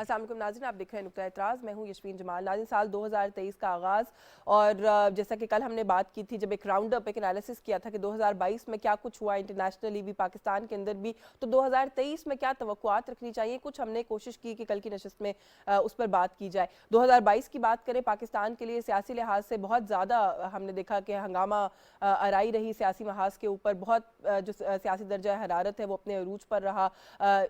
अस्सलाम वालेकुम नाज़रीन, आप देख रहे हैं नुक्ता एतराज़। मैं हूं यशवीन जमाल। नाज़रीन, साल 2023 का आगाज़ और जैसा कि कल हमने बात की थी, जब एक राउंड अप एक एनालिसिस किया था कि 2022 में क्या कुछ हुआ इंटरनेशनली भी, पाकिस्तान के अंदर भी, तो 2023 में क्या तवक्कुआत रखनी चाहिए, कुछ हमने कोशिश की कि कल की नशिस्त में उस पर बात की जाए। 2022 की बात करें, पाकिस्तान के लिए सियासी लिहाज से बहुत ज़्यादा हमने देखा कि हंगामा आराई रही सियासी महाज के ऊपर। बहुत जो सियासी दर्जा हरारत है वो अपने अरूज पर रहा।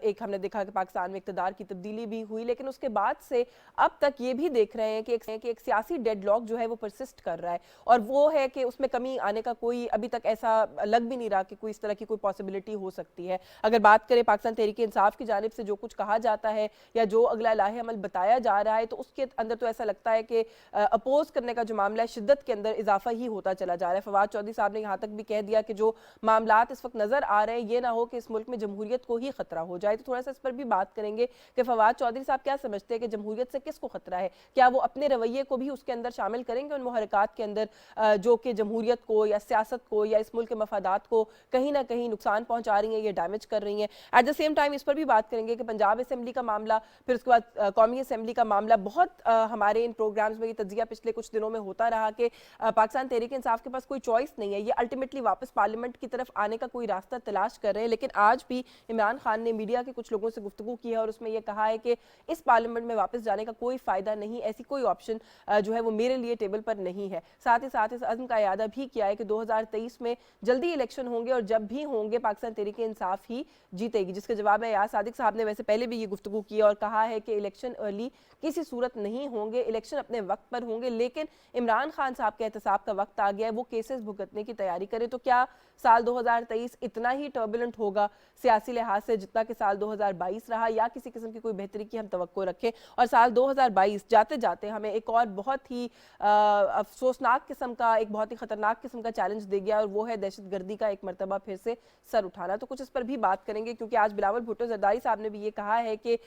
एक हमने देखा कि पाकिस्तान में इक़्तिदार की तब्दीली भी हुई, लेकिन उसके बाद से अब तक ये भी देख रहे हैं कि एक सियासी डेडलॉक जो है वो परसिस्ट कर रहा है, और वो है कि उसमें कमी आने का कोई अभी तक ऐसा लग भी नहीं रहा कि कोई इस तरह की कोई पॉसिबिलिटी हो सकती है। अगर बात करें पाकिस्तान तहरीक इंसाफ की जानिब से जो कुछ कहा जाता है या जो अगला लाहे अमल बताया जा रहा है, तो उसके अंदर तो ऐसा लगता है कि अपोज करने का जो मामला है शिद्दत के अंदर इजाफा ही होता चला जा रहा है। फवाद चौधरी साहब ने यहाँ तक भी कह दिया कि जो मामलात इस वक्त नजर आ रहे हैं, ये ना हो कि इस मुल्क में जमहूरियत को ही खतरा हो जाए। तो थोड़ा सा इस पर भी बात करेंगे कि फवाद चौधरी साहब क्या समझते हैं कि जमहूरियत से किसको खतरा है, क्या वो अपने रवैये को भी उसके अंदर शामिल करेंगे उन मुहरकात के अंदर जो कि जमहूरियत को या सियासत को या इस मुल्क के मफादात को कहीं ना कहीं नुकसान पहुंचा रही हैं, ये डैमेज कर रही हैं। एट द सेम टाइम इस पर भी बात करेंगे कि पंजाब असेंबली का मामला, फिर उसके बाद कौमी असेंबली का मामला, बहुत हमारे इन प्रोग्राम्स में ये तज्जिया पिछले कुछ दिनों में होता रहा कि पाकिस्तान तहरीक इंसाफ के पास कोई चॉइस नहीं है, ये अल्टीमेटली वापस पार्लियामेंट की तरफ आने का कोई रास्ता तलाश कर रहे हैं। लेकिन आज भी इमरान खान ने मीडिया के कुछ लोगों से गुफ्तगू की है और उसमें यह कहा है कि इस पार्लियामेंट में वापस जाने का कोई फायदा नहीं, ऐसी कोई ऑप्शन जो है वो मेरे लिए टेबल पर नहीं है। साथ ही साथ इस अज़्म का इयादा भी किया है कि 2023 में जल्दी इलेक्शन होंगे और जब भी होंगे पाकिस्तान तहरीक इंसाफ ही जीतेगी, जिसके जवाब में यार सादिक साहब ने वैसे पहले भी ये गुफ्तगू की और कहा है कि इलेक्शन अर्ली किसी सूरत नहीं होंगे, इलेक्शन अपने वक्त पर होंगे, लेकिन इमरान खान साहब के एहतसाब का वक्त आ गया है, वो केसेस भुगतने की तैयारी करे। तो क्या साल 2023 इतना ही टर्बुलेंट होगा सियासी लिहाज से जितना कि साल 2022 रहा, या किसी किस्म की कोई बेहतरी की हम तवक्को रखें? और साल 2022 जाते जाते हमें एक और बहुत ही अफसोसनाक किस्म का, एक बहुत ही खतरनाक किस्म का चैलेंज दे गया, और वो है दहशतगर्दी का एक मरतबा फिर से सर उठाना। तो कुछ इस पर भी बात करेंगे, क्योंकि आज बिलावल भुट्टो जरदारी साहब ने भी ये कहा है कि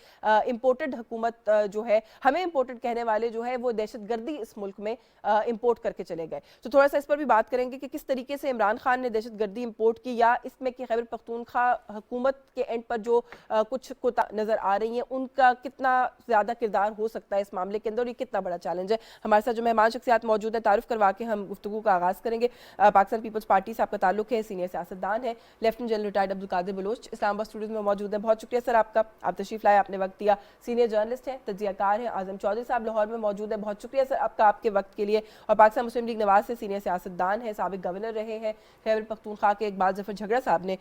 इम्पोर्टेड हुकूमत जो है, हमें इम्पोर्टेड कहने वाले जो है वो दहशतगर्दी इस मुल्क में इम्पोर्ट करके चले गए। तो थोड़ा सा इस पर भी बात करेंगे कि किस तरीके से इमरान खान ने दहशतगर्दी इम्पोर्ट की, या इसमें कि खैबर पख्तूनख्वा हुकूमत के एंड पर जो कुछ कोता नजर आ रही हैं उनका कितना ज्यादा किरदार हो सकता है इस मामले के अंदर, और ये कितना बड़ा चैलेंज है। हमारे साथ जो मेहमान शख्सियात मौजूद है, तारुफ करवा के हम गुफ्तगू का आगाज करेंगे। पाकिस्तान पीपल्स पार्टी से आपका ताल्लुक है, सीनियर सियासतदान है, lieutenant general retired Abdul Qadir Baloch Islamabad studio में मौजूद है। बहुत शुक्रिया सर आपका, आप तशरीफ लाए, आपने वक्त दिया। सीनियर जर्नलिस्ट हैं, तज्जियाकार हैं, आजम चौधरी साहब लाहौर में मौजूद है, बहुत शुक्रिया सर आपका, आपके वक्त के लिए। और पाकिस्तान मुस्लिम लीग नवाज से सीनियर सियासतदान है, साबिक गवर्नर रहे हैं खैबर पख्तूनख्वा के, इकबाल जफर झगड़ा साहब ने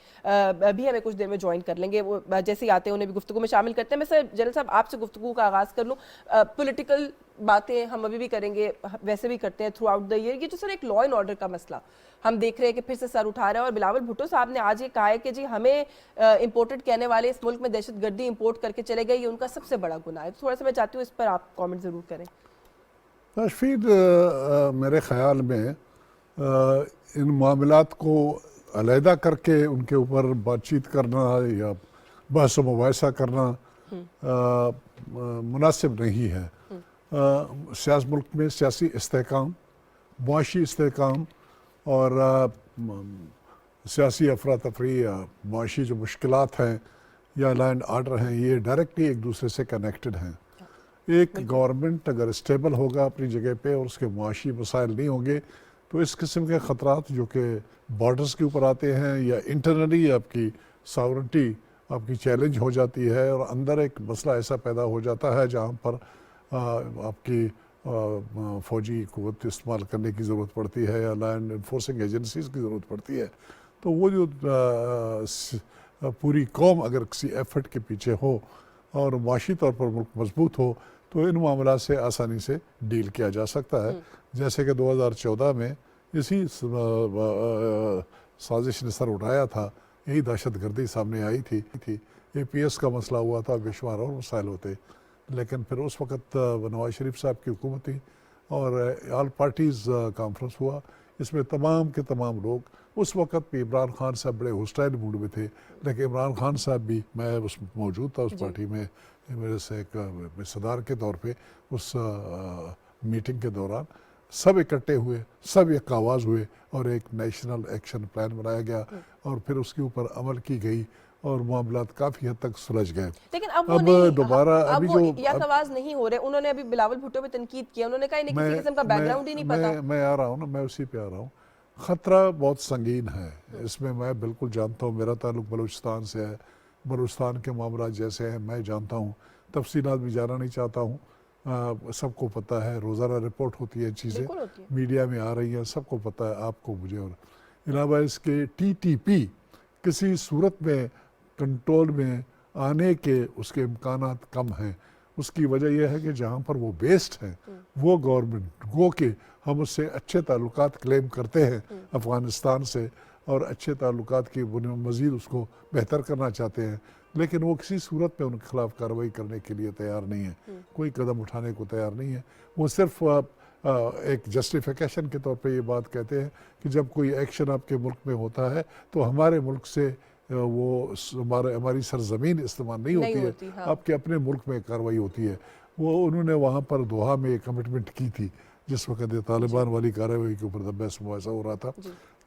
भी हमें कुछ देर में ज्वाइन कर लेंगे, वो जैसे ही आते हैं उन्हें भी गुफ्तगू में शामिल करते हैं। मैं सर जनरल साहब आपसे गुफ्तगू का आगाज कर लूँ। पॉलिटिकल बातें हम अभी भी करेंगे, वैसे भी करते हैं थ्रू आउट द ईयर। ये जो सर एक लॉ एंड ऑर्डर का मसला हम देख रहे हैं कि फिर से सर उठा रहा है, और बिलावल भुट्टो साहब ने आज ये कहा है कि जी हमें इंपोर्टेड कहने वाले इस मुल्क में दहशतगर्दी इंपोर्ट करके चले गए, ये उनका सबसे बड़ा गुनाह है। तो थोड़ा सा मैं चाहती हूँ इस पर आप कमेंट जरूर करें। तशफीर मेरे ख्याल में इन मामलात को अलहदा करके उनके ऊपर बातचीत करना या बहस मुबाहिसा करना मुनासिब नहीं है। मुल्क में सियासी इस्तेहकाम, मुआशी इस्तेहकाम और सियासी अफरा तफरी या मुआशी जो मुश्किलात हैं या लैंड आर्डर हैं, ये डायरेक्टली एक दूसरे से कनेक्टेड हैं। एक गवर्नमेंट अगर स्टेबल होगा अपनी जगह पे और उसके मुआशी मसाइल नहीं होंगे, तो इस किस्म के ख़तरात जो कि बॉर्डर्स के ऊपर आते हैं या इंटरनली आपकी सॉवरेनिटी आपकी चैलेंज हो जाती है, और अंदर एक मसला ऐसा पैदा हो जाता है जहाँ पर आपकी फ़ौजी क़ुव्वत इस्तेमाल करने की ज़रूरत पड़ती है या लैंड इन्फोर्सिंग एजेंसीज़ की ज़रूरत पड़ती है। तो वो जो पूरी कौम अगर किसी एफर्ट के पीछे हो और माशी तौर पर मुल्क मजबूत हो, तो इन मामला से आसानी से डील किया जा सकता है। जैसे कि 2014 में इसी साजिश ने सर उठाया था, यही दहशतगर्दी सामने आई थी। APS का मसला हुआ था, बेशुमार और मसाइल होते, लेकिन फिर उस वक़्त नवाज शरीफ साहब की हुकूमत थी और ऑल पार्टीज़ कॉन्फ्रेंस हुआ। इसमें तमाम के तमाम लोग, उस वक़्त भी इमरान खान साहब बड़े होस्टाइल मूड में थे, लेकिन इमरान खान साहब भी, मैं उस मौजूद था उस पार्टी में, मेरे से एक सदार के तौर पे उस मीटिंग के दौरान सब इकट्ठे हुए, सब एक आवाज़ हुए और एक नेशनल एक्शन प्लान बनाया गया और फिर उसके ऊपर अमल की गई और मामलात काफ़ी हद तक सुलझ गए। लेकिन अब वो अब नहीं, दोबारा अब अभी वो जो या नवाज नहीं हो रहे। उन्होंने अभी बिलावल भुट्टो पे तनकीद किया, उन्होंने कहा इन्हें किसी किस्म का बैकग्राउंड ही नहीं पता। मैं आ रहा हूँ ना, मैं उसी पे आ रहा हूँ। ख़तरा बहुत संगीन है इसमें, मैं बिल्कुल जानता हूँ। मेरा ताल्लुक बलूचिस्तान से है, बलूचिस्तान के मामला जैसे हैं मैं जानता हूँ, तफसीलात भी जाना नहीं चाहता हूँ। सबको पता है, रोज़ाना रिपोर्ट होती है, चीज़ें बिल्कुल होती है। मीडिया में आ रही हैं, सबको पता है, आपको, मुझे। और अलावा इसके टीटीपी किसी सूरत में कंट्रोल में आने के उसके इम्कानात कम हैं। उसकी वजह यह है कि जहाँ पर वो बेस्ड हैं वो गवर्नमेंट गो के हम उससे अच्छे ताल्लुकात क्लेम करते हैं अफ़गानिस्तान से, और अच्छे ताल्लुकात की मज़ीद उसको बेहतर करना चाहते हैं, लेकिन वो किसी सूरत में उनके खिलाफ कार्रवाई करने के लिए तैयार नहीं है, कोई कदम उठाने को तैयार नहीं है। वो सिर्फ एक जस्टिफिकेशन के तौर पे ये बात कहते हैं कि जब कोई एक्शन आपके मुल्क में होता है तो हमारे मुल्क से वो हमारी सरजमीन इस्तेमाल नहीं होती है, हाँ। आपके अपने मुल्क में कार्रवाई होती है। वो उन्होंने वहाँ पर दोहा में एक कमिटमेंट की थी जिस वक्त ये तालिबान वाली कार्रवाई के ऊपर बहस मुबाहिसा हो रहा था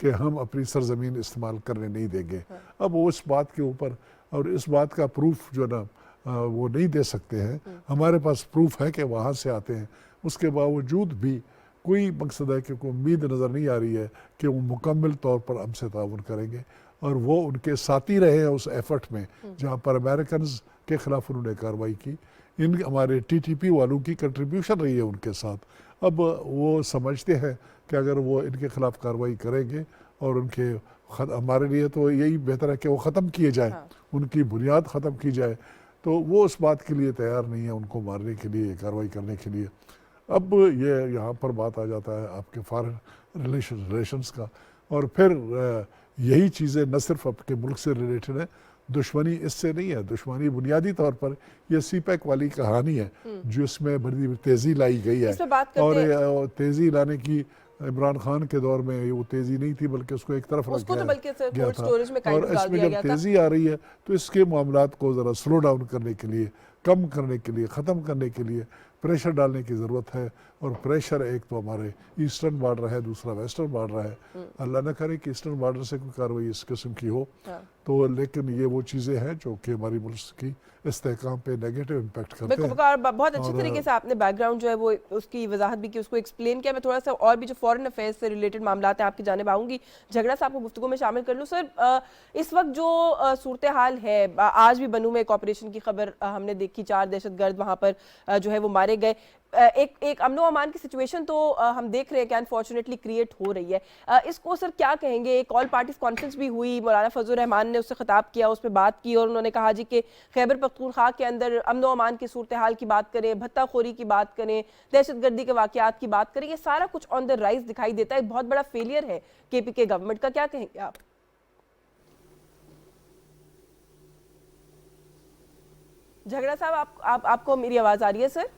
कि हम अपनी सरजमीन इस्तेमाल करने नहीं देंगे। अब वो इस बात के ऊपर, और इस बात का प्रूफ जो ना वो नहीं दे सकते हैं। हमारे पास प्रूफ है कि वहाँ से आते हैं, उसके बावजूद भी कोई मकसद है कि कोई उम्मीद नज़र नहीं आ रही है कि वो मुकम्मल तौर पर हमसे ताउन करेंगे, और वो उनके साथी रहे हैं उस एफर्ट में जहाँ पर अमेरिकन के ख़िलाफ़ उन्होंने कार्रवाई की। इन हमारे टीटीपी वालों की कंट्रीब्यूशन रही है उनके साथ। अब वो समझते हैं कि अगर वो इनके ख़िलाफ़ कार्रवाई करेंगे और उनके हमारे लिए तो यही बेहतर है कि वो ख़त्म किए जाए, उनकी बुनियाद ख़त्म की जाए, तो वो उस बात के लिए तैयार नहीं है उनको मारने के लिए, कार्रवाई करने के लिए। अब ये यहाँ पर बात आ जाता है आपके फॉरेन रिलेशंस का, और फिर यही चीज़ें न सिर्फ आपके मुल्क से रिलेटेड है, दुश्मनी इससे नहीं है। दुश्मनी बुनियादी तौर पर ये सीपैक वाली कहानी है जो इसमें बड़ी तेज़ी लाई गई है, और तेज़ी लाने की इमरान खान के दौर में वो तेज़ी नहीं थी, बल्कि उसको एक तरफ रख गया था। और इसमें जब तेज़ी आ रही है तो इसके मामलात को ज़रा स्लो डाउन करने के लिए, कम करने के लिए, ख़त्म करने के लिए प्रेशर डालने की ज़रूरत है। और प्रेशर एक तो हमारे ईस्टर्न बॉर्डर है, दूसरा वेस्टर्न बॉर्डर है। अल्लाह न करे कि ईस्टर्न बॉर्डर से कोई कार्रवाई इस किस्म की हो, तो लेकिन ये वो चीज़ें हैं जो कि हमारी मुल्क की इस्तेहकाम पे नेगेटिव इम्पैक्ट करते हैं। बहुत अच्छी तरीके से आपने बैकग्राउंड जो है वो उसकी वजाहत भी की, उसको एक्सप्लेन किया। मैं थोड़ा सा और भी जो फॉरेन अफेयर्स से रिलेटेड मामला हैं आपकी जानिब आऊँगी, झगड़ा साहब को गुफ्तगू में शामिल कर लूँ। सर, इस वक्त जो सूरत हाल है, आज भी बनू में एक ऑपरेशन की खबर हमने देखी, 4 दहशतगर्द वहाँ पर जो है वो मारे गए। एक अमनो अमान की सिचुएशन तो हम देख रहे हैं कि अनफॉर्चुनेटली क्रिएट हो रही है। इसको सर क्या कहेंगे? एक ऑल पार्टीज कॉन्फ्रेंस भी हुई, मौलाना फजल रहमान ने उससे खिताब किया, उस पर बात की, और उन्होंने कहा जी कि खैबर पख्तूनख्वा के अंदर अमनो अमान की सूरत हाल की बात करें, भत्ताखोरी की बात करें, दहशतगर्दी के वाकयात की बात करें, ये सारा कुछ ऑन द राइज दिखाई देता है। बहुत बड़ा फेलियर है केपीके गवर्नमेंट का, क्या कहेंगे आप? झगड़ा साहब, आपको मेरी आवाज आ रही है सर?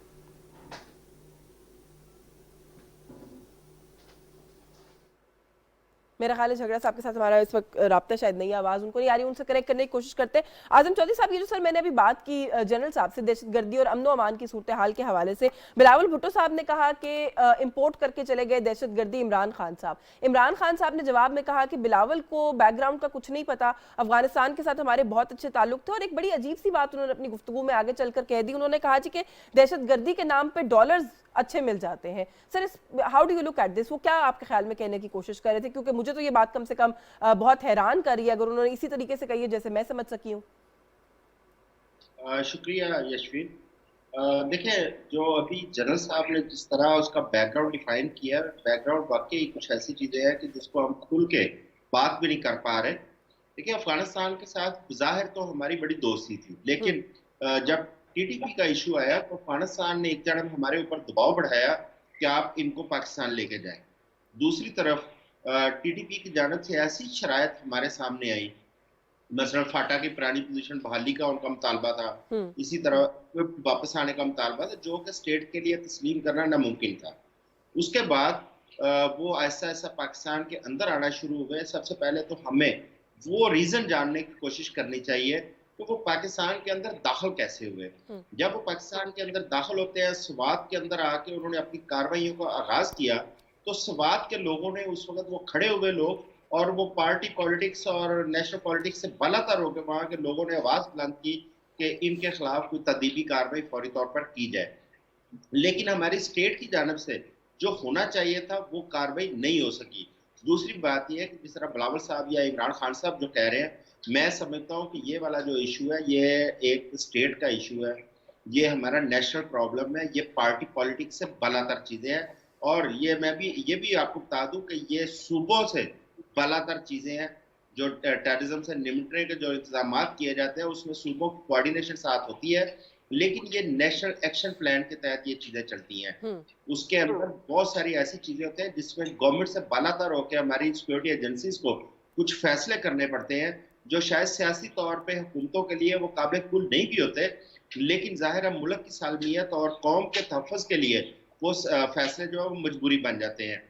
मेरा ख्याल है झगड़ा साहब के साथ हमारा इस वक्त राब्ता शायद नहीं है, आवाज़ उनको नहीं आ रही, उनसे कनेक्ट करने की कोशिश करते हैं। आजम चौधरी साहब, ये जो सर मैंने अभी बात की जनरल साहब से दहशतगर्दी और अमनो अमान की सूरत हाल के हवाले से, बिलावल भुट्टो साहब ने कहा कि इंपोर्ट करके चले गए दहशतगर्दी इमरान खान साहब। इमरान खान साहब ने जवाब में कहा कि बिलावल को बैकग्राउंड का कुछ नहीं पता, अफगानिस्तान के साथ हमारे बहुत अच्छे ताल्लुक थे। और एक बड़ी अजीब सी बात उन्होंने अपनी गुफ्तगू में आगे चलकर कह दी, उन्होंने कहा जी कि दहशतगर्दी के नाम पर डॉलर्स अच्छे मिल जाते हैं। Sir, how do you look at this? वो क्या आपके ख्याल में कहने की कोशिश कर रहे थे? क्योंकि मुझे तो ये बात कम से कम बहुत हैरान कर रही है, अगर उन्होंने इसी तरीके से कही है जैसे मैं समझ सकी हूँ। शुक्रिया यशवीन। देखिए, जो अभी जनरल साहब ने जिस तरह उसका बैकग्राउंड डिफाइन किया, बैकग्राउंड वाकई कुछ ऐसी चीजें हैं कि जिसको हम खुल के बात भी नहीं कर पा रहे। देखिए, अफगानिस्तान के साथ ज़ाहिर तो हमारी बड़ी दोस्ती थी, लेकिन जब टीटीपी का इशू आया तो अफगानिस्तान ने एक तरफ हमारे ऊपर दबाव बढ़ाया कि आप इनको पाकिस्तान लेके जाएं। दूसरी तरफ टीटीपी की जानिब से ऐसी शराइत हमारे सामने आई, मसलन फाटा की पुरानी पोजीशन बहाली का उनका मुतालबा था, इसी तरह वापस आने का मुतालबा था, जो कि स्टेट के लिए तस्लीम करना नामुमकिन था। उसके बाद वो ऐसा ऐसा पाकिस्तान के अंदर आना शुरू हुए। सबसे पहले तो हमें वो रीज़न जानने की कोशिश करनी चाहिए कि वो पाकिस्तान के अंदर दाखिल कैसे हुए। जब वो पाकिस्तान के अंदर दाखिल होते हैं, स्वात के अंदर आके उन्होंने अपनी कार्रवाइयों का आगाज किया, तो स्वात के लोगों ने उस वक्त, वो खड़े हुए लोग और वो पार्टी पॉलिटिक्स और नेशनल पॉलिटिक्स से बालातर होकर वहां के लोगों ने आवाज बुलंद की कि इनके खिलाफ कोई तदीबी कार्रवाई फौरी तौर पर की जाए। लेकिन हमारी स्टेट की जानब से जो होना चाहिए था वो कार्रवाई नहीं हो सकी। दूसरी बात यह है कि जिस तरह बिलावल साहब या इमरान खान साहब जो कह रहे हैं, मैं समझता हूं कि ये वाला जो इशू है ये एक स्टेट का इशू है, ये हमारा नेशनल प्रॉब्लम है, ये पार्टी पॉलिटिक्स से बालातर चीजें हैं। और ये भी आपको बता दूं कि ये सूबों से बालातर चीजें हैं। जो टेररिज्म से निपटने के जो इंतजाम किए जाते हैं उसमें सूबों की कोऑर्डिनेशन साथ होती है, लेकिन ये नेशनल एक्शन प्लान के तहत ये चीजें चलती हैं। उसके अंदर बहुत सारी ऐसी चीजें होती हैं जिसमें गवर्नमेंट से बालातर होकर हमारी सिक्योरिटी एजेंसीज को कुछ फैसले करने पड़ते हैं जो शायद सियासी तौर पे हुकूमतों के लिए वो काबिल कुल नहीं भी होते, लेकिन जाहिर है मुल्क की सालमियत और कौम के तहफ़्फ़ुज़ के लिए वो फैसले जो है वो मजबूरी बन जाते हैं।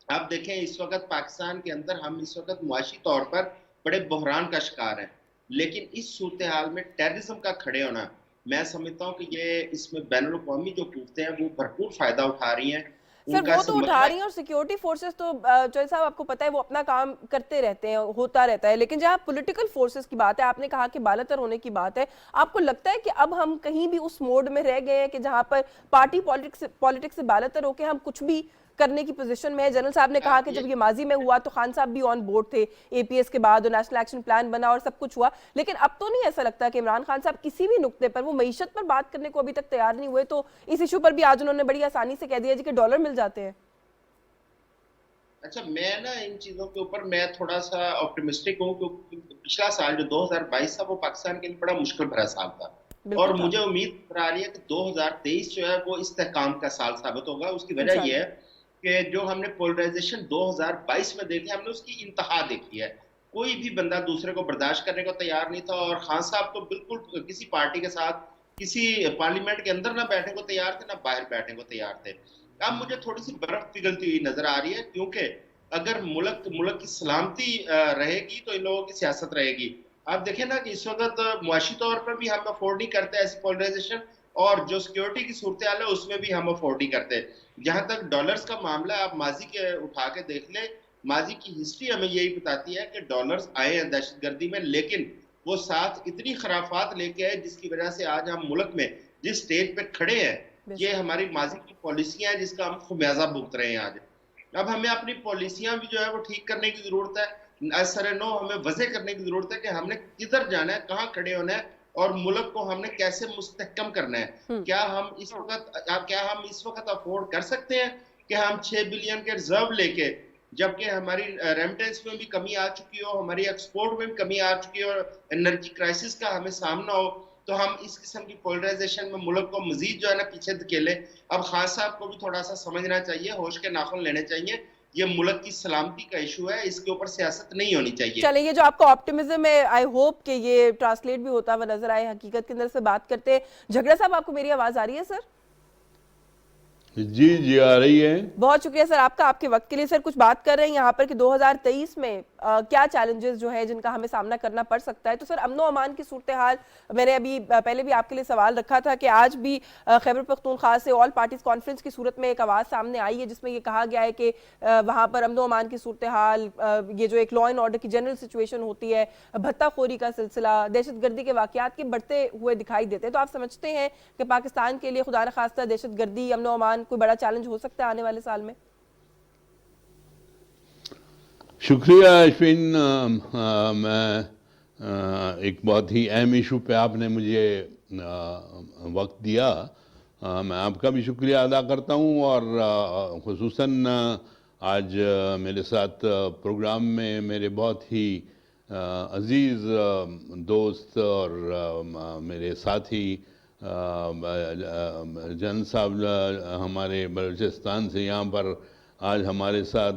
आप देखें इस वक्त पाकिस्तान के अंदर हम इस वक्त मुआशी तौर पर बड़े बहरान का शिकार हैं, लेकिन इस सूरत हाल में टेररिज्म का खड़े होना, मैं समझता हूँ कि ये इसमें बैनुल अक़वामी जो कुव्वतें हैं वो भरपूर फायदा उठा रही हैं। सर उनका वो तो उठा रही हैं और सिक्योरिटी फोर्सेस तो चौधरी साहब आपको पता है वो अपना काम करते रहते हैं, होता रहता है, लेकिन जहाँ पॉलिटिकल फोर्सेस की बात है, आपने कहा कि बालातर होने की बात है, आपको लगता है कि अब हम कहीं भी उस मोड में रह गए हैं कि जहाँ पर पार्टी पॉलिटिक्स से बालातर होकर हम कुछ भी करने की पोजीशन में है? जनरल साहब ने कहा कि जब ये माजी में हुआ तो खान साहब भी ऑन बोर्ड थे, एपीएस के बाद और नेशनल एक्शन प्लान बना और सब कुछ हुआ, लेकिन अब तो नहीं ऐसा लगता कि इमरान खान साहब किसी भी नुक्ते पर, वो मईशत पर बात करने को अभी तक तैयार नहीं हुए, तो इस इशू पर भी आज उन्होंने बड़ी आसानी से कह दिया जी कि डॉलर मिल जाते हैं। अच्छा, मैं ना इन चीजों के ऊपर मैं थोड़ा सा ऑप्टिमिस्टिक हूँ, क्योंकि पिछला साल जो 2022 था वो पाकिस्तान के लिए बड़ा मुश्किल भरा साल था, और मुझे उम्मीद नजर आ रही है कि 2023 जो है वो इस्तेहकाम का साल साबित होगा। उसकी वजह यह है कि जो हमने पोलराइजेशन 2022 में देखी, हमने उसकी इंतहा देखी है। कोई भी बंदा दूसरे को बर्दाश्त करने को तैयार नहीं था, और खान साहब तो बिल्कुल किसी पार्टी के साथ किसी पार्लियामेंट के अंदर ना बैठने को तैयार थे, ना बाहर बैठने को तैयार थे। अब मुझे थोड़ी सी बर्फ पिघलती हुई नजर आ रही है, क्योंकि अगर मुल्क की सलामती रहेगी तो इन लोगों की सियासत रहेगी। आप देखें ना कि इस वक्त मुआशी तौर पर भी हम अफोर्ड नहीं करते ऐसी पोलराइजेशन, और जो सिक्योरिटी की सूरत हाल है उसमें भी हम अफोर्ड नहीं करते। जहां तक डॉलर्स का मामला है, आप माजी के उठा के देख ले, माजी की हिस्ट्री हमें यही बताती है कि डॉलर्स आए हैं दहशतगर्दी में, लेकिन वो साथ इतनी खराफात लेके आए जिसकी वजह से आज हम मुल्क में जिस स्टेज पे खड़े हैं, ये हमारी माजी की पॉलिसियां हैं जिसका हम खुमियाजा भुगत रहे हैं आज। अब हमें अपनी पॉलिसियां भी जो है वो ठीक करने की जरूरत है। सर नो हमें वजह करने की जरूरत है कि हमने किधर जाना है, कहाँ खड़े होना है, और मुल्क को हमने कैसे मुस्तहकम करना है। क्या हम इस वक्त अफोर्ड कर सकते हैं कि हम 6 बिलियन के रिजर्व लेके, जबकि हमारी रेमिटेंस में भी कमी आ चुकी हो, हमारी एक्सपोर्ट में भी कमी आ चुकी हो, एनर्जी क्राइसिस का हमें सामना हो, तो हम इस किस्म की पोलराइजेशन में मुल्क को मजीद जो है ना पीछे धकेले। अब खान साहब को भी थोड़ा सा समझना चाहिए, होश के नाखून लेने चाहिए। ये मुल्क की सलामती का इशू है, इसके ऊपर सियासत नहीं होनी चाहिए। चलिए, ये जो आपका ऑप्टिमिज्म है, आई होप कि ये ट्रांसलेट भी होता हुआ नजर आए, हकीकत के अंदर से बात करते हैं। झगड़ा साहब, आपको मेरी आवाज आ रही है? सर जी जी आ रही है। बहुत शुक्रिया सर आपका, आपके वक्त के लिए। सर कुछ बात कर रहे हैं यहाँ पर कि 2023 में क्या चैलेंजेस जो है जिनका हमें सामना करना पड़ सकता है, तो सर अमनो अमान की सूरत हाल, मैंने अभी पहले भी आपके लिए सवाल रखा था कि आज भी खैबर पख्तूनख्वा से ऑल पार्टीज कॉन्फ्रेंस की सूरत में एक आवाज़ सामने आई है जिसमें ये कहा गया है कि वहाँ पर अमनो अमान की सूरत हाल, ये जो एक लॉ एंड ऑर्डर की जनरल सिचुएशन होती है, भत्ताखोरी का सिलसिला, दहशतगर्दी के वाकयात के बढ़ते हुए दिखाई देते हैं। तो आप समझते हैं कि पाकिस्तान के लिए खुदा न खास्ता दहशतगर्दी, अमनो अमान कोई बड़ा चैलेंज हो सकता है आने वाले साल में? शुक्रिया अश्विन। मैं एक बहुत ही अहम इशू पे आपने मुझे वक्त दिया। मैं आपका भी शुक्रिया अदा करता हूँ, और खुसूसन आज मेरे साथ प्रोग्राम में मेरे बहुत ही अजीज़ दोस्त और मेरे साथी जन साहब हमारे बलूचिस्तान से यहाँ पर आज हमारे साथ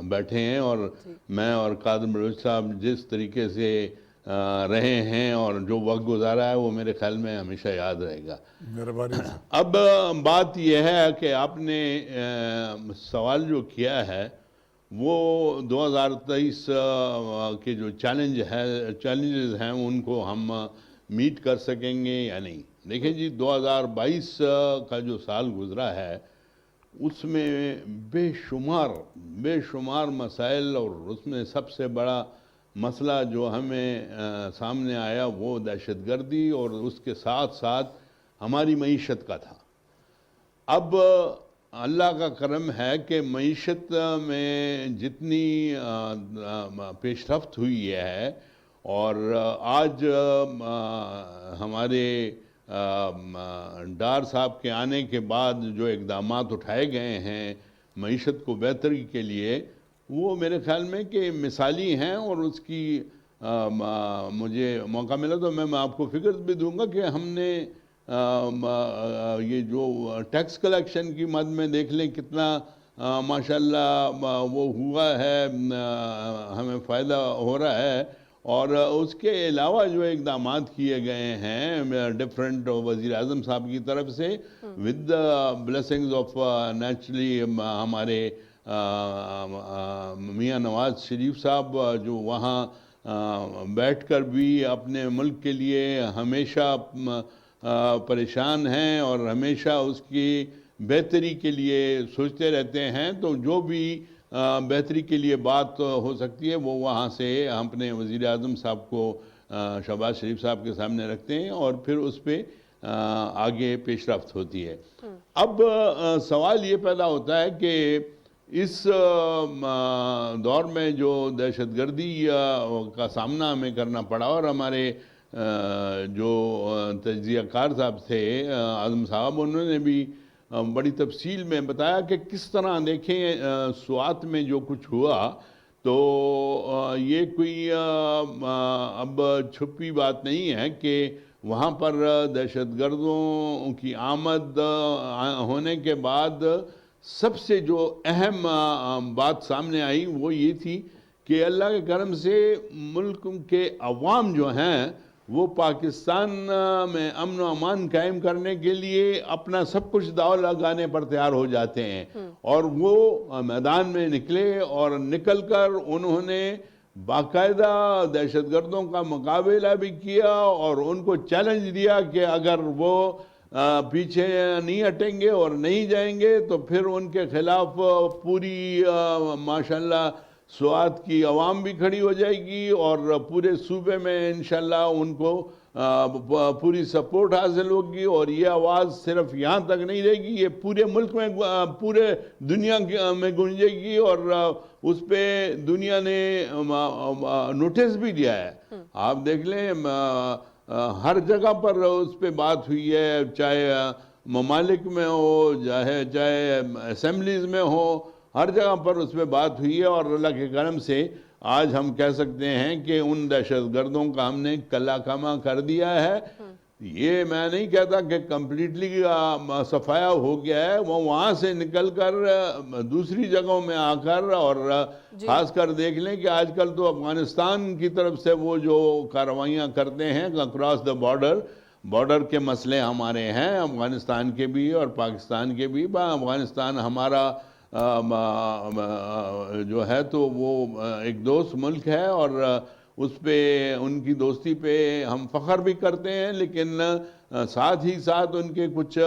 बैठे हैं, और मैं और कादर बलूच साहब जिस तरीके से रहे हैं और जो वक्त गुजारा है वो मेरे ख्याल में हमेशा याद रहेगा। अब बात यह है कि आपने सवाल जो किया है वो 2023 के जो चैलेंजेस हैं उनको हम मीट कर सकेंगे या नहीं। देखिए जी, 2022 का जो साल गुजरा है उसमें बेशुमार मसाइल, और उसमें सबसे बड़ा मसला जो हमें सामने आया वो दहशतगर्दी और उसके साथ साथ हमारी मईशत का था। अब अल्लाह का करम है कि मईशत में जितनी पेशरफ्त हुई है, और आज हमारे डार साहब के आने के बाद जो इक़दामात उठाए गए हैं मईशत को बेहतरी के लिए, वो मेरे ख्याल में कि मिसाली हैं। और उसकी मुझे मौका मिला तो मैं आपको फिगर भी दूंगा कि हमने ये जो टैक्स कलेक्शन की मद में देख लें कितना माशाल्लाह वो हुआ है, हमें फ़ायदा हो रहा है। और उसके अलावा जो इक़दामात किए गए हैं डिफरेंट वज़ीर आज़म साहब की तरफ से, with the blessings of naturally हमारे मियाँ नवाज़ शरीफ साहब, जो वहाँ बैठकर भी अपने मुल्क के लिए हमेशा परेशान हैं और हमेशा उसकी बेहतरी के लिए सोचते रहते हैं। तो जो भी बेहतरी के लिए बात हो सकती है वो वहाँ से अपने वज़ीर आज़म साहब को, शहबाज शरीफ साहब के सामने रखते हैं और फिर उस पर आगे पेशरफ्त होती है। अब सवाल ये पैदा होता है कि इस दौर में जो दहशतगर्दी का सामना हमें करना पड़ा, और हमारे जो तज्ज़ियाकार साहब थे आज़म साहब, उन्होंने भी बड़ी तफसील में बताया कि किस तरह देखें स्वात में जो कुछ हुआ, तो ये कोई अब छुपी बात नहीं है कि वहाँ पर दहशतगर्दों की आमद होने के बाद सबसे जो अहम बात सामने आई वो ये थी कि अल्लाह के करम से मुल्क के अवाम जो हैं वो पाकिस्तान में अमन व अमान कायम करने के लिए अपना सब कुछ दाव लगाने पर तैयार हो जाते हैं। और वो मैदान में निकले और निकल कर उन्होंने बाकायदा दहशतगर्दों का मुकाबला भी किया और उनको चैलेंज दिया कि अगर वो पीछे नहीं हटेंगे और नहीं जाएंगे तो फिर उनके खिलाफ पूरी माशाल्लाह स्वात की आवाम भी खड़ी हो जाएगी और पूरे सूबे में इंशाल्लाह उनको पूरी सपोर्ट हासिल होगी। और ये आवाज़ सिर्फ यहाँ तक नहीं रहेगी, ये पूरे मुल्क में, पूरे दुनिया में गूंजेगी और उस पर दुनिया ने नोटिस भी दिया है। आप देख लें हर जगह पर उस पर बात हुई है, चाहे ममालिक में हो चाहे असेंबलीज़ में हो, हर जगह पर उस पर बात हुई है। और अल्लाह के करम से आज हम कह सकते हैं कि उन दहशतगर्दों का हमने कलाकमा कर दिया है। ये मैं नहीं कहता कि कम्प्लीटली सफाया हो गया है, वो वहाँ से निकल कर दूसरी जगहों में आकर, और ख़ास कर देख लें कि आजकल तो अफ़गानिस्तान की तरफ से वो जो कार्रवाइयाँ करते हैं अक्रॉस द बॉर्डर के मसले हमारे हैं, अफ़गानिस्तान के भी और पाकिस्तान के भी। अफ़गानिस्तान हमारा जो है तो वो एक दोस्त मुल्क है और उस पे उनकी दोस्ती पे हम फ़ख्र भी करते हैं, लेकिन साथ ही साथ उनके कुछ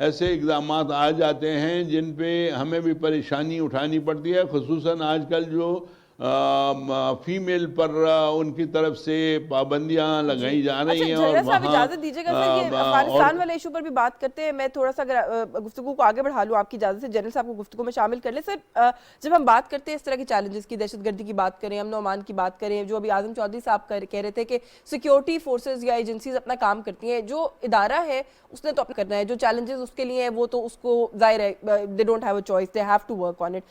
ऐसे इक़दामात आ जाते हैं जिन पे हमें भी परेशानी उठानी पड़ती है, खुसूसन आजकल जो फीमेल पर उनकी तरफ से पाबंदियां लगाई जा रही हैं। और वहाँ इजाजत दीजिएगा सर, ये अफगानिस्तान वाले इशू पर भी बात करते हैं। मैं थोड़ा सा अगर गुफ्तगू को आगे बढ़ा लूँ आपकी इजाजत से, जनरल साहब को गुफ्तगू में शामिल कर ले। सर, जब हम बात करते हैं इस तरह के चैलेंजेस की, दहशतगर्दी की बात करें, अमन अमान की बात करें, जो अभी आजम चौधरी साहब कह रहे थे कि सिक्योरिटी फोर्सेज या एजेंसीज अपना काम करती हैं, जो इदारा है उसने तो अपना करना है, जो चैलेंजेस उसके लिए हैं वो तो उसको जाहिर है they don't have a choice, they have to work on it.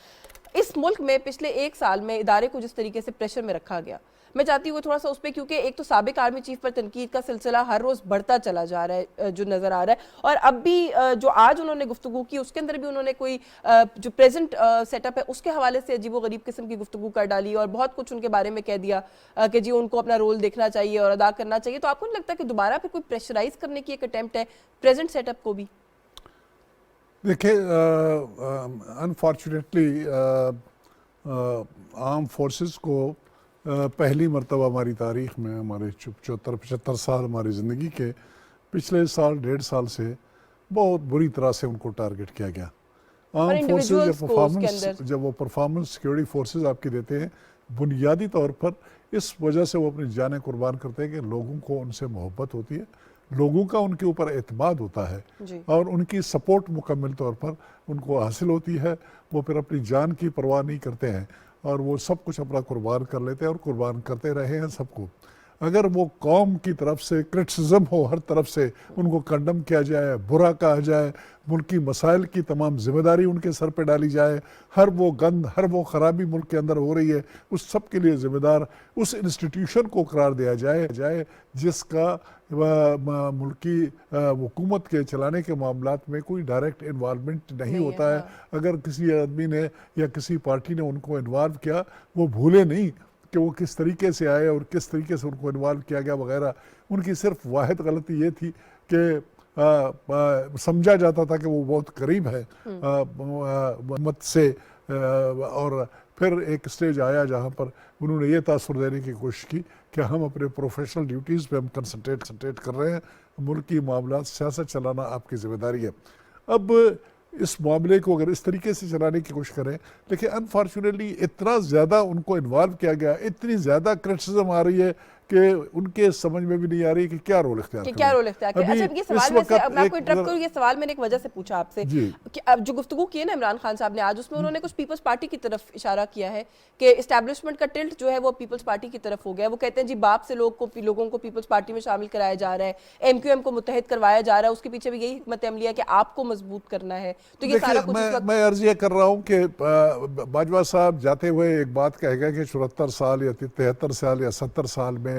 इस मुल्क में पिछले एक साल में इदारे को जिस तरीके से प्रेशर में रखा गया, मैं चाहती हूँ थोड़ा सा उस पर, क्योंकि एक तो साबिक आर्मी चीफ पर तनकीद का सिलसिला हर रोज़ बढ़ता चला जा रहा है जो नज़र आ रहा है। और अब भी जो आज उन्होंने गुफ्तगू की उसके अंदर भी उन्होंने कोई जो प्रेजेंट सेटअप है उसके हवाले से अजीब व गरीब किस्म की गुफ्तगू कर डाली और बहुत कुछ उनके बारे में कह दिया कि जी उनको अपना रोल देखना चाहिए और अदा करना चाहिए। तो आपको नहीं लगता कि दोबारा फिर कोई प्रेशराइज करने की एक अटेम्प्ट है प्रेजेंट सेटअप को भी? देखिए, अनफॉर्चुनेटली आर्म फोर्सेस को पहली मरतबा हमारी तारीख़ में, हमारे 74-75 साल हमारी ज़िंदगी के पिछले साल 1.5 साल से बहुत बुरी तरह से उनको टारगेट किया गया। आर्म फोर्सेस individuals को उसके अंदर जब वो परफॉर्मेंस सिक्योरिटी फोर्सेस आपकी देते हैं, बुनियादी तौर पर इस वजह से वो अपनी जानें कुर्बान करते हैं कि लोगों को उनसे मोहब्बत होती है, लोगों का उनके ऊपर एतमाद होता है जी। और उनकी सपोर्ट मुकम्मल तौर पर उनको हासिल होती है। वो फिर अपनी जान की परवाह नहीं करते हैं और वो सब कुछ अपना कुर्बान कर लेते हैं और कुर्बान करते रहे हैं सबको। अगर वो कौम की तरफ से क्रिटिसिज्म हो, हर तरफ से उनको कंडम किया जाए, बुरा कहा जाए, मुल्की मसाइल की तमाम जिम्मेदारी उनके सर पे डाली जाए, हर वो गंद, हर वो ख़राबी मुल्क के अंदर हो रही है, उस सब के लिए ज़िम्मेदार उस इंस्टीट्यूशन को करार दिया जाए जिसका मुल्की हुकूमत के चलाने के मामलात में कोई डायरेक्ट इन्वॉल्वमेंट नहीं होता है। अगर किसी आदमी ने या किसी पार्टी ने उनको इन्वॉल्व किया, वो भूले नहीं कि वो किस तरीके से आए और किस तरीके से उनको इन्वॉल्व किया गया वगैरह। उनकी सिर्फ वाहिद गलती ये थी कि समझा जाता था कि वो बहुत करीब है मत से, और फिर एक स्टेज आया जहाँ पर उन्होंने ये तासुर देने की कोशिश की कि हम अपने प्रोफेशनल ड्यूटीज़ पे हम कंसंट्रेट कर रहे हैं, मुल्की मामलात सियासत चलाना आपकी ज़िम्मेदारी है। अब इस मामले को अगर इस तरीके से चलाने की कोशिश करें, लेकिन अनफॉर्चुनेटली इतना ज़्यादा उनको इन्वॉल्व किया गया, इतनी ज़्यादा क्रिटिसिज्म आ रही है कि उनके समझ में भी नहीं आ रही कि क्या रोल इख्तियार करें। क्या रोल इख्तियार करें। अच्छा, ये सवाल में से मैं आपको इंटरप्ट करूं, ये सवाल मैंने एक वजह से पूछा आपसे कि अब जो गुफ्तगू की है ना इमरान खान साहब ने आज, उसमें उन्होंने कुछ पीपल्स पार्टी की तरफ इशारा किया है कि इस्टेब्लिशमेंट का टिल्ट जो है वो पीपल्स पार्टी की तरफ हो गया। वो कहते हैं जी बाप से लोगों को पीपल्स पार्टी में शामिल कराया जा रहा है, एमक्यूएम को मुत्तहिद करवाया जा रहा है, उसके पीछे भी यही हिकमत अमली है कि आपको मजबूत करना है। तो ये सारा कुछ मैं अर्ज ये कर रहा हूँ कि बाजवा साहब जाते हुए एक बात कहेगा कि 74 साल या 73 साल या 70 साल में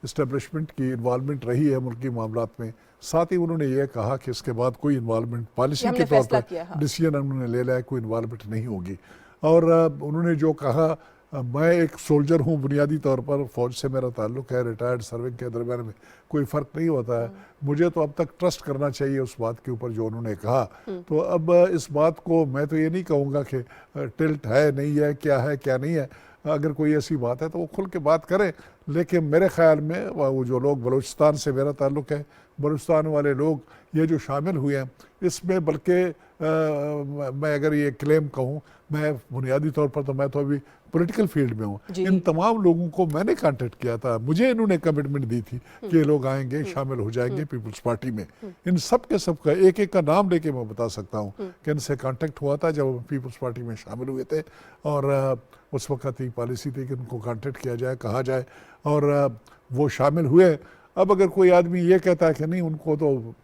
इस्टेब्लिशमेंट की इन्वॉल्वमेंट रही है मुल्की मामलात में। साथ ही उन्होंने ये कहा कि इसके बाद कोई इन्वॉल्वमेंट पॉलिसी के तौर पर डिसीजन उन्होंने ले लिया, कोई इन्वॉल्वमेंट नहीं होगी। और उन्होंने जो कहा, मैं एक सोल्जर हूँ, बुनियादी तौर पर फ़ौज से मेरा ताल्लुक़ है, रिटायर्ड सर्विंग के दरमियान में कोई फ़र्क नहीं होता है, मुझे तो अब तक ट्रस्ट करना चाहिए उस बात के ऊपर जो उन्होंने कहा। तो अब इस बात को मैं तो ये नहीं कहूँगा कि टिल्ट है नहीं है, क्या नहीं है। अगर कोई ऐसी बात है तो वो खुल के बात करें, लेकिन मेरे ख्याल में वो जो लोग बलूचिस्तान से मेरा ताल्लुक़ है, बलूचिस्तान वाले लोग ये जो शामिल हुए हैं इसमें, बल्कि मैं अगर ये क्लेम कहूँ, मैं बुनियादी तौर पर तो मैं तो अभी पॉलिटिकल फील्ड में हूँ, इन तमाम लोगों को मैंने कांटेक्ट किया था, मुझे इन्होंने कमिटमेंट दी थी कि ये लोग आएंगे, शामिल हो जाएंगे पीपल्स पार्टी में। इन सब के सब का एक एक का नाम लेके मैं बता सकता हूँ कि इनसे कांटेक्ट हुआ था जब पीपल्स पार्टी में शामिल हुए थे, और उस वक्त ही पॉलिसी थी कि उनको कांटेक्ट किया जाए, कहा जाए, और वो शामिल हुए। अब अगर कोई आदमी ये कहता है कि नहीं उनको तो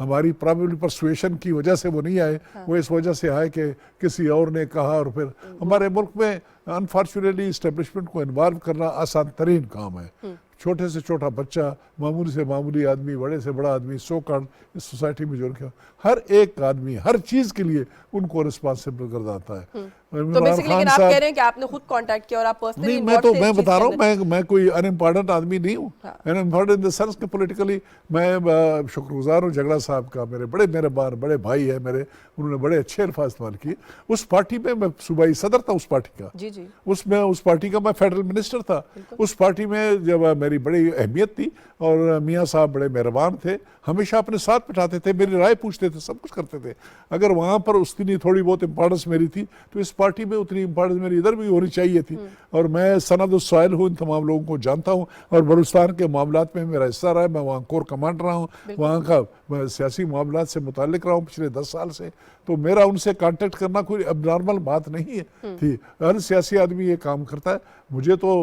हमारी प्रॉबेबली परसुएशन की वजह से वो नहीं आए, वो इस वजह से आए कि किसी और ने कहा, और फिर हमारे मुल्क में अनफॉर्चुनेटली इस्टेब्लिशमेंट को इन्वॉल्व करना आसान तरीन काम है। छोटे से छोटा बच्चा, मामूली से मामूली आदमी, बड़े से बड़ा आदमी, सो कॉल्ड इस सोसाइटी में जो हर एक आदमी हर चीज़ के लिए उनको रिस्पॉन्सिबल कर जाता है। तो बेसिकली आप कह रहे हैं कि आपने खुद कांटेक्ट किया और आप पर्सनली मैं बता रहा हूँ, मैं कोई अनइम्पॉर्टेंट आदमी नहीं हूँ। अनइम्पॉर्टेंट इन द सेंस कि पॉलिटिकली मैं शुक्रगुजार हूँ झगड़ा साहब का, मेरे बड़े मेहरबान बड़े भाई है मेरे, उन्होंने बड़े अच्छे अल्फाज इस्तेमाल किए। उस पार्टी में मैं सूबाई सदर था उस पार्टी का, जी। उसमें उस पार्टी का मैं फेडरल मिनिस्टर था। उस पार्टी में जब मेरी बड़ी अहमियत थी और मियाँ साहब बड़े मेहरबान थे, हमेशा अपने साथ बिठाते थे, मेरी राय पूछते थे, सब कुछ करते थे। अगर वहाँ पर उसकी थोड़ी बहुत इंपॉर्टेंस मेरी थी तो इस पार्टी में उतनी इंपॉर्टेंस मेरी इधर भी होनी चाहिए थी। और मैं सनद उस-साइल हूँ, इन तमाम लोगों को जानता हूँ, और बलूचिस्तान के मामलात में मेरा हिस्सा रहा है। मैं वहाँ कोर कमांडर रहा हूँ, वहाँ का सियासी मामलात से मुताल्लिक रहा हूँ पिछले 10 साल से। तो मेरा उनसे कांटेक्ट करना कोई अबनॉर्मल बात नहीं है थी। हर सियासी आदमी ये काम करता है। मुझे तो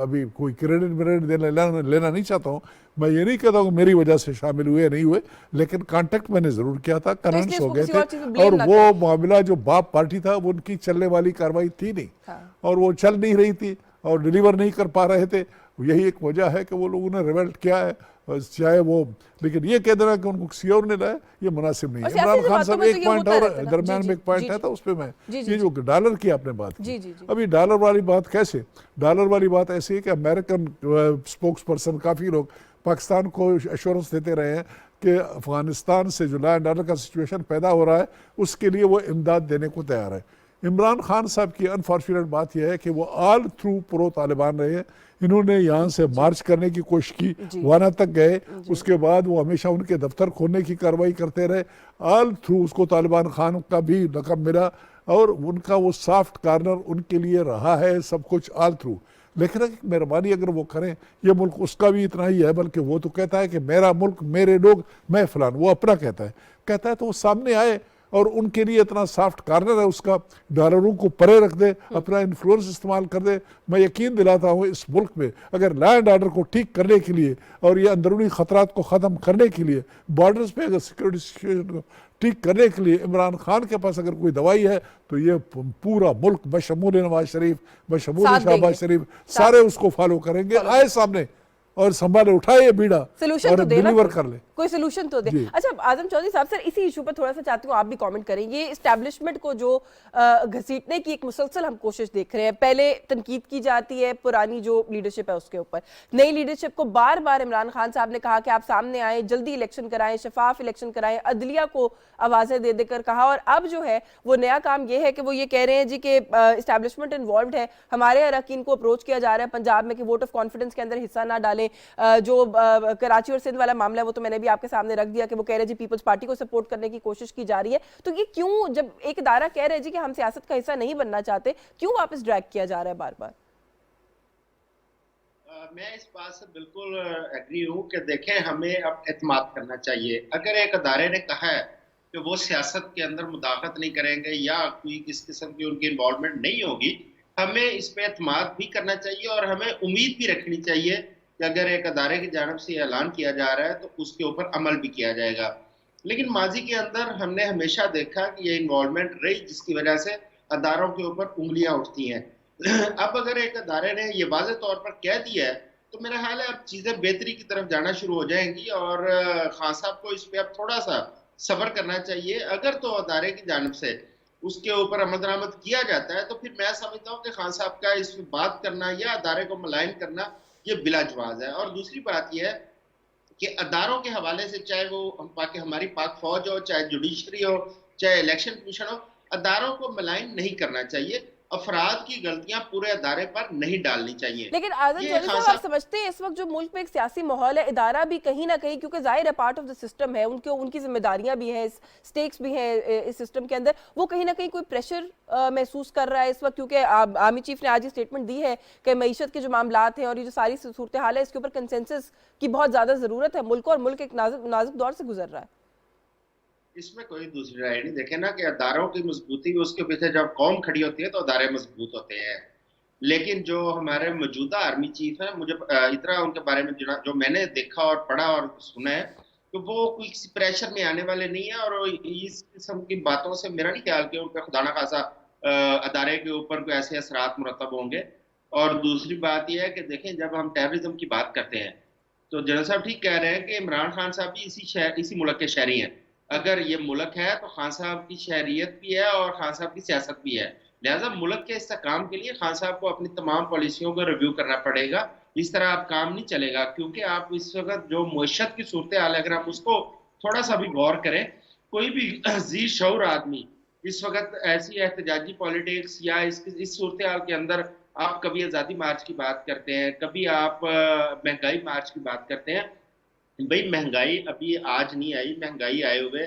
अभी कोई क्रेडिट लेना नहीं चाहता हूँ, मैं ये नहीं कहता हूँ मेरी वजह से शामिल हुए नहीं हुए, लेकिन कांटेक्ट मैंने जरूर किया था, कनेक्ट्स हो गए थे। और वो मामला जो बाप पार्टी था वो उनकी चलने वाली कार्रवाई थी नहीं, और वो चल नहीं रही थी और डिलीवर नहीं कर पा रहे थे। यही एक वजह है कि वो लोगों ने रिवल्ट किया है, चाहे वो, लेकिन ये कह देना कि उनको किसी और ने लाया, ये मुनासिब नहीं है। इमरान खान साहब एक पॉइंट और दरमियान में एक पॉइंट है, तो उस पर मैं ये जो डॉलर की आपने बात की, अभी डॉलर वाली बात कैसे, डॉलर वाली बात ऐसी है कि अमेरिकन स्पोक्स पर्सन काफ़ी लोग पाकिस्तान को एश्योरेंस देते रहे हैं कि अफगानिस्तान से जो लॉ एंड ऑर्डर का सिचुएशन पैदा हो रहा है उसके लिए वो इमदाद देने को तैयार है। इमरान खान साहब की अनफॉर्चुनेट बात यह है कि वो ऑल थ्रू प्रो तालिबान रहे हैं। इन्होंने यहाँ से मार्च करने की कोशिश की, वाना तक गए, उसके बाद वो हमेशा उनके दफ्तर खोलने की कार्रवाई करते रहे। ऑल थ्रू उसको तालिबान खान का भी लक़ब मिला और उनका वो सॉफ्ट कार्नर उनके लिए रहा है सब कुछ ऑल थ्रू। लेकिन मेहरबानी अगर वो करें, ये मुल्क उसका भी इतना ही है, बल्कि वो तो कहता है कि मेरा मुल्क, मेरे लोग, मैं फलान, वो अपना कहता है तो वो सामने आए और उनके लिए इतना सॉफ्ट कार्नर है उसका, डॉलरों को परे रख दे, अपना इन्फ्लुएंस इस्तेमाल कर ददे। मैं यकीन दिलाता हूँ इस मुल्क में अगर लैंड ऑर्डर को ठीक करने के लिए और ये अंदरूनी खतरात को ख़त्म करने के लिए, बॉर्डर्स पे अगर सिक्योरिटी सिचुएशन को ठीक करने के लिए इमरान खान के पास अगर कोई दवाई है तो ये पूरा मुल्क बशमूल नवाज शरीफ, बशमूल शहबाज शरीफ, सारे उसको फॉलो करेंगे। आए सामने और संभाले, उठाए ये बीड़ा और डिलीवर कर ले, कोई सोल्यूशन तो दे। अच्छा आजम चौधरी साहब, सर इसी इशू पर थोड़ा सा चाहती हूँ आप भी कमेंट करें। ये एस्टैब्लिशमेंट को जो घसीटने की एक मुसलसल हम कोशिश देख रहे हैं, पहले तनकीद की जाती है पुरानी जो लीडरशिप है उसके ऊपर, नई लीडरशिप को बार बार इमरान खान साहब ने कहा कि आप सामने आए, जल्दी इलेक्शन कराएं, शफाफ इलेक्शन कराएं, अदलिया को आवाजें दे देकर कहा। और अब जो है वो नया काम ये है कि वो ये कह रहे हैं जी कि एस्टैब्लिशमेंट इन्वॉल्व है, हमारे अरकान को अप्रोच किया जा रहा है पंजाब में कि वोट ऑफ कॉन्फिडेंस के अंदर हिस्सा ना डालें। जो कराची और सिंध वाला मामला है वो तो मैंने भी आपके सामने रख दिया कि वो कह रहे जी पीपल्स पार्टी को सपोर्ट करने की कोशिश की जा रही है। तो ये क्यों, जब एक इदारा कह रहे जी कि हम सियासत का हिस्सा नहीं बनना चाहते, क्यों वापस ड्रैग किया जा रहा है बार बार? मैं इस बात से बिल्कुल एग्री हूँ कि देखें, हमें अब एतमाद करना चाहिए। अगर एक अदारे ने कहा है कि वो सियासत के अंदर मुदाखलत नहीं करेंगे या कोई किस किस्म की उनकी इन्वॉल्वमेंट नहीं होगी, हमें इस पर एतमाद भी करना चाहिए और हमें उम्मीद भी रखनी चाहिए कि अगर एक अदारे की जानिब से ऐलान किया जा रहा है तो उसके ऊपर अमल भी किया जाएगा। लेकिन माजी के अंदर हमने हमेशा देखा कि ये इन्वॉल्वमेंट रही जिसकी वजह से अदारों के ऊपर उंगलियां उठती हैं। अब अगर एक अदारे ने ये वाज़ेह तौर पर कह दिया है तो मेरा ख्याल है अब चीज़ें बेहतरी की तरफ जाना शुरू हो जाएंगी और खान साहब को इस पर अब थोड़ा सा सब्र करना चाहिए। अगर तो अदारे की जानिब से उसके ऊपर अमल दरामद किया जाता है तो फिर मैं समझता हूँ कि खान साहब का इस पर बात करना या अदारे को मलाइन करना ये बिलाजवाज है। और दूसरी बात यह है कि अदारों के हवाले से, चाहे वो हमारी पाक फौज हो, चाहे जुडिशरी हो, चाहे इलेक्शन कमीशन हो, अदारों को मलाइन नहीं करना चाहिए, अफराद की गलतियां पूरे अदारे पर नहीं डालनी चाहिए। लेकिन आजम चौधरी साहब, आप समझते हैं इस वक्त जो मुल्क में एक सियासी माहौल है, इदारा भी कहीं ना कहीं, क्योंकि जाहिर है पार्ट ऑफ द सिस्टम है, उनकी जिम्मेदारियां भी हैं, स्टेक्स भी हैं इस सिस्टम के अंदर, वो कहीं ना कहीं कोई प्रेशर महसूस कर रहा है इस वक्त? क्योंकि आर्मी चीफ ने आज ये स्टेटमेंट दी है कि मईशत के जो मामलात हैं और ये जो सारी सूरत हाल है इसके ऊपर कंसेंसस की बहुत ज्यादा जरूरत है मुल्क, और मुल्क एक नाजुक दौर से गुजर रहा है। इसमें कोई दूसरी राय नहीं। देखे ना कि अदारों की मजबूती, उसके पीछे जब कौम खड़ी होती है तो अदारे मजबूत होते हैं। लेकिन जो हमारे मौजूदा आर्मी चीफ है, मुझे इतना उनके बारे में जो मैंने देखा और पढ़ा और सुना है तो वो कोई किसी प्रेशर में आने वाले नहीं है। और इस किस्म की बातों से मेरा नहीं ख्याल कि उन पर खुदा न खासा अदारे के ऊपर कोई ऐसे असरात मुरतब होंगे। और दूसरी बात यह है कि देखें, जब हम टेररिज्म की बात करते हैं तो जनरल साहब ठीक कह रहे हैं कि इमरान खान साहब भी इसी मुल्क के शहरी हैं। अगर ये मुल्क है तो खान साहब की शहरियत भी है और खान साहब की सियासत भी है। लिहाजा मुल्क के इस्तेकाम के लिए खान साहब को अपनी तमाम पॉलिसियों को रिव्यू करना पड़ेगा। इस तरह आप काम नहीं चलेगा, क्योंकि आप इस वक्त जो मईशत की सूरत हाल है, अगर आप उसको थोड़ा सा भी गौर करें, कोई भी जी शऊर आदमी इस वक्त ऐसी एहतजाजी पॉलिटिक्स या इस सूरत हाल के अंदर, आप कभी आज़ादी मार्च की बात करते हैं, कभी आप महंगाई मार्च की बात करते हैं। भाई महंगाई अभी आज नहीं आई, महंगाई आए हुए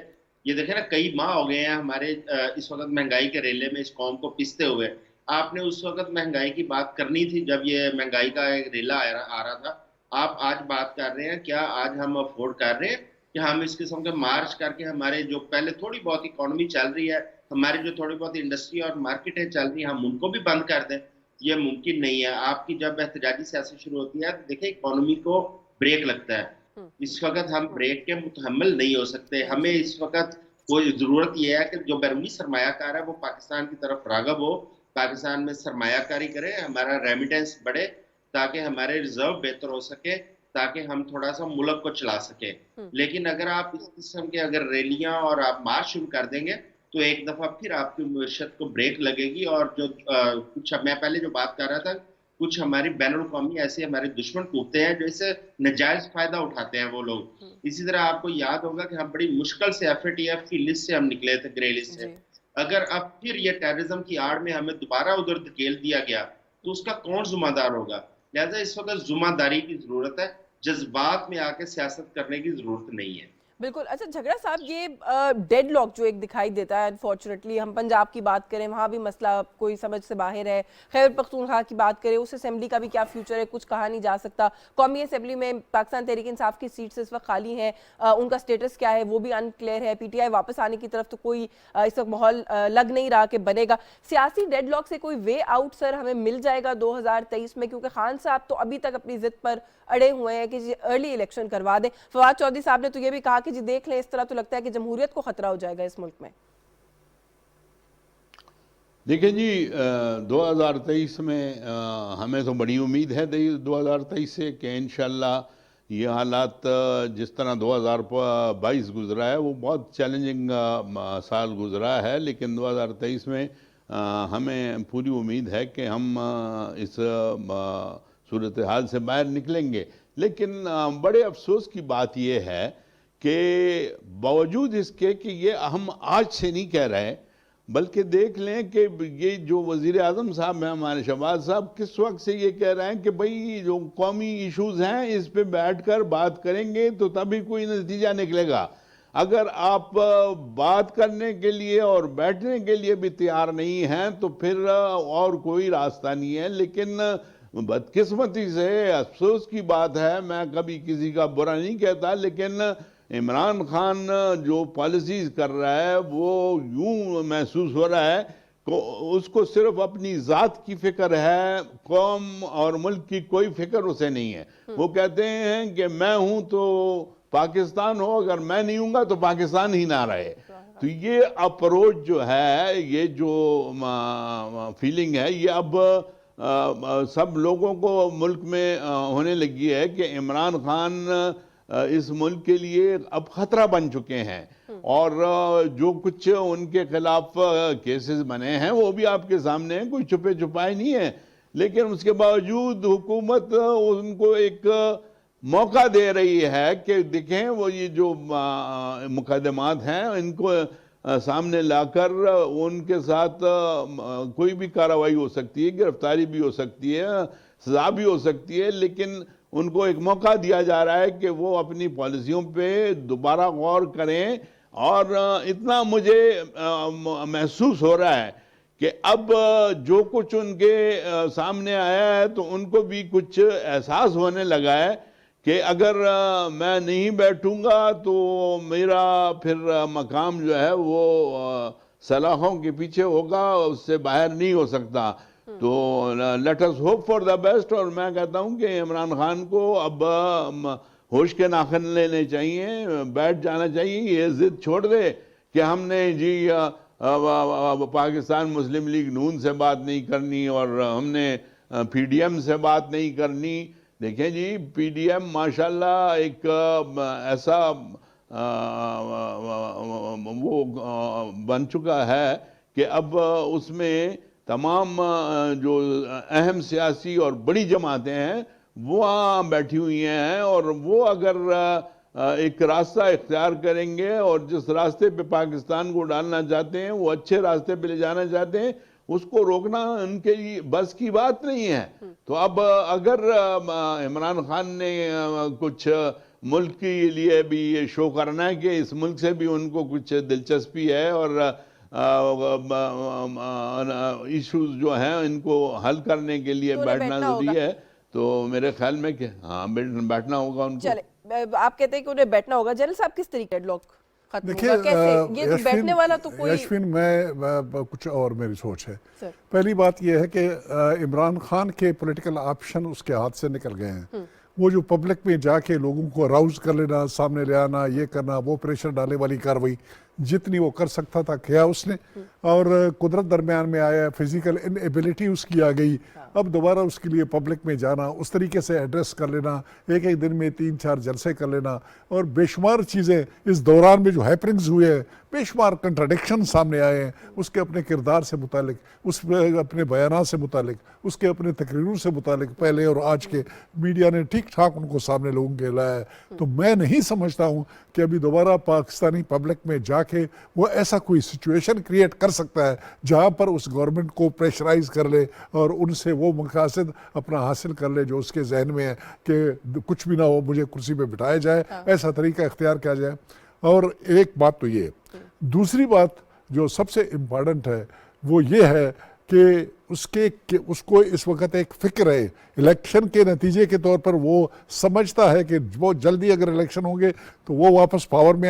ये देखे ना कई माह हो गए हैं हमारे इस वक्त महंगाई के रेले में इस कौम को पिसते हुए। आपने उस वक्त महंगाई की बात करनी थी जब ये महंगाई का एक रेला आ रहा था। आप आज बात कर रहे हैं, क्या आज हम अफोर्ड कर रहे हैं कि हम इस किस्म के मार्च करके हमारे जो पहले थोड़ी बहुत इकोनॉमी चल रही है, हमारी जो थोड़ी बहुत इंडस्ट्री और मार्केटें चल रही है, हम उनको भी बंद कर दें? ये मुमकिन नहीं है। आपकी जब एहतजाजी सियासत शुरू होती है तो देखिए इकोनॉमी को ब्रेक लगता है। इस वक्त हम ब्रेक के मुतहम्मिल नहीं हो सकते। हमें इस वक्त कोई जरूरत यह है कि जो बैरूनी सरमायाकार है वो पाकिस्तान की तरफ राग़ब हो, पाकिस्तान में सरमायाकारी करे, हमारा रेमिटेंस बढ़े ताकि हमारे रिजर्व बेहतर हो सके, ताकि हम थोड़ा सा मुल्क को चला सके। लेकिन अगर आप इस किस्म के अगर रैलियां और आप मार्च शुरू कर देंगे तो एक दफा फिर आपकी मईशत को ब्रेक लगेगी। और जो कुछ मैं पहले जो बात कर रहा था, कुछ हमारी बैनुल अक़वामी ऐसे हमारे दुश्मन कूदते हैं जो इससे नजायज फायदा उठाते हैं वो लोग। इसी तरह आपको याद होगा कि हम बड़ी मुश्किल से FATF की लिस्ट से हम निकले थे, ग्रे लिस्ट से। अगर अब फिर ये टेररिज्म की आड़ में हमें दोबारा उधर धकेल दिया गया तो उसका कौन जिम्मेदार होगा? लिहाजा इस वक्त जिम्मेदारी की जरूरत है, जज्बात में आके सियासत करने की जरूरत नहीं है। बिल्कुल। अच्छा झगड़ा साहब, ये डेडलॉक जो एक दिखाई देता है अनफॉर्चुनेटली, हम पंजाब की बात करें वहाँ भी मसला कोई समझ से बाहर है, खैबर पख्तूनख्वा की बात करें उस असेंबली का भी क्या फ्यूचर है कुछ कहा नहीं जा सकता, कौमी असेंबली में पाकिस्तान तहरीक इंसाफ की सीट्स इस वक्त खाली हैं, उनका स्टेटस क्या है वो भी अनक्लियर है, पीटीआई वापस आने की तरफ तो कोई इस वक्त माहौल लग नहीं रहा कि बनेगा। सियासी डेडलॉक से कोई वे आउट सर हमें मिल जाएगा 2023 में? क्योंकि खान साहब तो अभी तक अपनी जिद पर अड़े हुए हैं कि जी अर्ली इलेक्शन करवा दें। फवाद चौधरी साहब ने तो ये भी कहा कि जी देख लें, इस तरह तो लगता है कि जमहूरियत को खतरा हो जाएगा इस मुल्क में। देखिए जी, 2023 में हमें तो बड़ी उम्मीद है 2023 से कि इंशाल्लाह ये हालात जिस तरह 2022 गुजरा है वो बहुत चैलेंजिंग साल गुजरा है, लेकिन 2023 में हमें पूरी उम्मीद है कि हम इस सूरत हाल से बाहर निकलेंगे। लेकिन बड़े अफसोस की बात यह है कि बावजूद इसके कि ये हम आज से नहीं कह रहे, बल्कि देख लें कि ये जो वज़ीर आज़म साहब हैं हमारे शहबाज साहब, किस वक्त से ये कह रहे हैं कि भाई जो कौमी इश्यूज़ हैं इस पे बैठकर बात करेंगे तो तभी कोई नतीजा निकलेगा। अगर आप बात करने के लिए और बैठने के लिए भी तैयार नहीं हैं तो फिर और कोई रास्ता नहीं है। लेकिन बदकिस्मती से अफसोस की बात है, मैं कभी किसी का बुरा नहीं कहता, लेकिन इमरान खान जो पॉलिसीज कर रहा है वो यूं महसूस हो रहा है कि उसको सिर्फ अपनी ज़ात की फिक्र है, कौम और मुल्क की कोई फिक्र उसे नहीं है। वो कहते हैं कि मैं हूं तो पाकिस्तान हो, अगर मैं नहीं हूँगा तो पाकिस्तान ही ना रहे। तो ये अप्रोच जो है, ये जो फीलिंग है, ये अब सब लोगों को मुल्क में होने लगी है कि इमरान खान इस मुल्क के लिए अब खतरा बन चुके हैं। और जो कुछ उनके खिलाफ केसेस बने हैं वो भी आपके सामने हैं, कोई छुपे छुपाए नहीं है। लेकिन उसके बावजूद हुकूमत उनको एक मौका दे रही है कि देखें वो ये जो मुकदमात हैं इनको सामने लाकर उनके साथ कोई भी कार्रवाई हो सकती है, गिरफ्तारी भी हो सकती है, सजा भी हो सकती है, लेकिन उनको एक मौका दिया जा रहा है कि वो अपनी पॉलिसियों पे दोबारा गौर करें। और इतना मुझे महसूस हो रहा है कि अब जो कुछ उनके सामने आया है तो उनको भी कुछ एहसास होने लगा है कि अगर मैं नहीं बैठूंगा तो मेरा फिर मकाम जो है वो सलाखों के पीछे होगा, उससे बाहर नहीं हो सकता। तो let us hope for the best. और मैं कहता हूं कि इमरान खान को अब होश के नाखन लेने चाहिए, बैठ जाना चाहिए, ये जिद छोड़ दे कि हमने जी पाकिस्तान मुस्लिम लीग नून से बात नहीं करनी और हमने पीडीएम से बात नहीं करनी। देखें जी, पीडीएम माशाल्लाह एक ऐसा वो बन चुका है कि अब उसमें तमाम जो अहम सियासी और बड़ी जमातें हैं वो वहाँ बैठी हुई हैं। और वो अगर एक रास्ता इख्तियार करेंगे और जिस रास्ते पे पाकिस्तान को डालना चाहते हैं, वो अच्छे रास्ते पे ले जाना चाहते हैं, उसको रोकना उनके लिए बस की बात नहीं है। तो अब अगर इमरान खान ने कुछ मुल्क के लिए भी ये शो करना है कि इस मुल्क से भी उनको कुछ दिलचस्पी है और इश्यूज जो हैं इनको हल करने के लिए बैठना जरूरी है, तो मेरे ख्याल में कि हाँ बैठना होगा उनको। चले, आप कहते हैं कि उन्हें बैठना होगा। जनरल साहब किस तरीके डेडलॉक खत्म होगा, कैसे? ये तो बैठने वाला तो कोई यशविन, मैं कुछ और मेरी सोच है। पहली बात यह है कि इमरान खान के पॉलिटिकल ऑप्शन उसके हाथ से निकल गए हैं। वो जो पब्लिक में जाके लोगों को अराउज कर लेना, सामने ले आना, ये करना, वो प्रेशर डालने वाली कार्रवाई जितनी वो कर सकता था किया उसने। और कुदरत दरमियान में आया, फिजिकल इनएबिलिटी उसकी आ गई। अब दोबारा उसके लिए पब्लिक में जाना, उस तरीके से एड्रेस कर लेना, एक एक दिन में 3-4 जलसे कर लेना, और बेशुमार चीज़ें इस दौरान में जो हैपनिंग्स हुए हैं, बेशुमार कंट्राडिक्शन सामने आए हैं उसके अपने किरदार से मुतालिक, उस अपने बयानात से मुतालिक, उसके अपने तकरीरों से मुतालिक, पहले और आज के मीडिया ने ठीक ठाक उनको सामने लोगों के लाया है। तो मैं नहीं समझता हूँ कि अभी दोबारा पाकिस्तानी पब्लिक में जाके कि वो ऐसा कोई सिचुएशन क्रिएट कर सकता है जहाँ पर उस गवर्नमेंट को प्रेशराइज कर ले और उनसे वो मकासद अपना हासिल कर ले जो उसके जहन में है कि कुछ भी ना हो, मुझे कुर्सी पे बिठाया जाए, ऐसा तरीका इख्तियार किया जाए। और एक बात तो ये, दूसरी बात जो सबसे इम्पॉर्टेंट है वो ये है कि उसको इस वक्त एक फिक्र है इलेक्शन के नतीजे के तौर पर। वो समझता है कि वो जल्दी अगर इलेक्शन होंगे तो वो वापस पावर में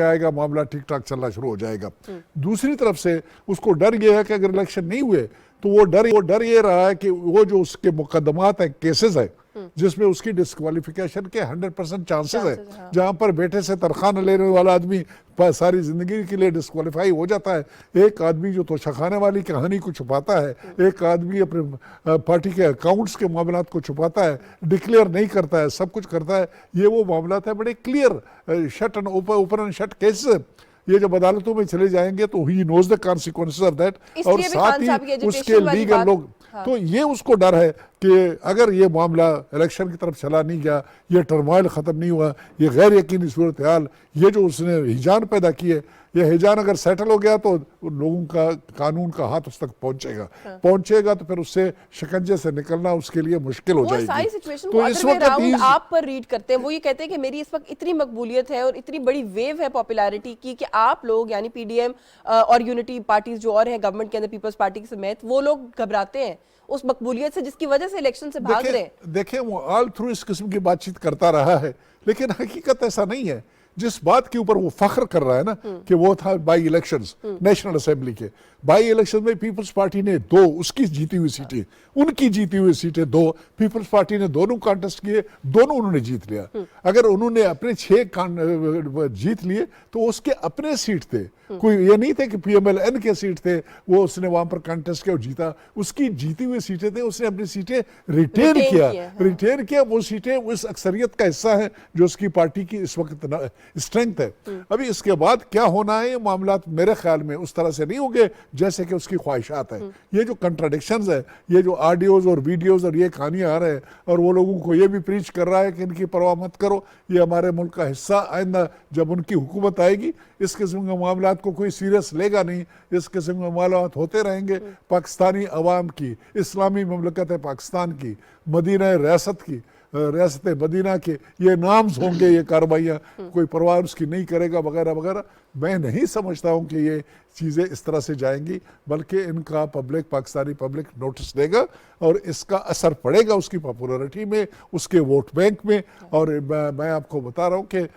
आएगा, मामला ठीक ठाक चलना शुरू हो जाएगा। दूसरी तरफ से उसको डर ये है कि अगर इलेक्शन नहीं हुए तो वो डर ये रहा है कि वो जो उसके मुकदमात हैं, केसेस है जिसमें उसकी डिस्क्वालिफिकेशन के 100% चांसेस है, जहां पर बेटे से तनख्वाह न लेने वाला आदमी सारी जिंदगी के लिए डिस्क्वालीफाई हो जाता है, एक आदमी जो तोशाखाने वाली कहानी को छुपाता है, एक आदमी अपने पार्टी के अकाउंट्स के मामलात को छुपाता है, डिक्लेयर नहीं करता है, सब कुछ करता है, ये वो मामलात है बड़े clear shut and open and shut cases. ये जब अदालतों में चले जाएंगे तो he knows the consequences of that, और साथ ही उसके लीगल लोग, तो ये उसको डर है कि अगर ये मामला इलेक्शन की तरफ चला नहीं गया, ये टर्मोइल ख़त्म नहीं हुआ, ये गैर यकीनी सूरत हाल, ये जो उसने हिजान पैदा की है, ये हिजान अगर सेटल हो गया तो लोगों का कानून का हाथ उस तक पहुंचेगा तो फिर उससे शिकंजे से निकलना उसके लिए मुश्किल हो जाएगी। सारी सिचुएशन तो को इस अगर वक्त आप पर रीड करते हैं, वो ये कहते हैं कि मेरी इस वक्त इतनी मकबूलियत है और इतनी बड़ी वेव है पॉपुलैरिटी की कि आप लोग यानी पीडीएम और यूनिटी पार्टीज जो और हैं गवर्नमेंट के अंदर, पीपल्स पार्टी के समेत, वो लोग घबराते हैं उस मकबूलियत से जिसकी वजह से इलेक्शन से भाग रहे हैं। देखिए वो ऑल थ्रू इस किस्म की बातचीत करता रहा है, लेकिन हकीकत ऐसा नहीं है। जिस बात के ऊपर वो फख्र कर रहा है ना कि वो था बाई इलेक्शंस नेशनल असेंबली के, बाई इलेक्शन में पीपल्स पार्टी ने 2 उसकी जीती हुई सीटें, उनकी जीती हुई सीटें 2, पीपल्स पार्टी ने दोनों कॉन्टेस्ट किए, दोनों उन्होंने जीत लिया। अगर उन्होंने अपने 6 जीत लिए तो उसके अपने सीट थे, कोई ये नहीं थे कि पीएमएल-एन के सीट थे, वो उसने वहां पर कॉन्टेस्ट किया और जीता, उसकी जीती हुई सीटें थे, उसने अपनी सीटें रिटेन किया। वो सीटें उस अक्सरियत का हिस्सा है जो उसकी पार्टी की इस वक्त स्ट्रेंथ है। अभी इसके बाद क्या होना है, ये मामला मेरे ख्याल में उस तरह से नहीं होंगे जैसे कि उसकी ख्वाहिशात है। ये जो कंट्राडिक्शंस है, ये जो ऑडियोज और वीडियोज और ये कहानियां आ रहे हैं, और वो लोगों को ये भी प्रीच कर रहा है कि इनकी परवाह मत करो, ये हमारे मुल्क का हिस्सा, आइंदा जब उनकी हुकूमत आएगी इस किस्म के मामलात को कोई सीरियस लेगा नहीं, इस किस्म के मामलात होते रहेंगे। पाकिस्तानी अवाम की, इस्लामी ममलकत है पाकिस्तान की, मदीना रियासत की, रियासत मदीना के ये नाम्स होंगे, ये कार्रवाइयाँ, कोई परवाह उसकी नहीं करेगा वगैरह वगैरह। मैं नहीं समझता हूँ कि ये चीज़ें इस तरह से जाएंगी, बल्कि इनका पाकिस्तानी पब्लिक नोटिस देगा और इसका असर पड़ेगा उसकी पॉपुलैरिटी में, उसके वोट बैंक में। और मैं आपको बता रहा हूँ कि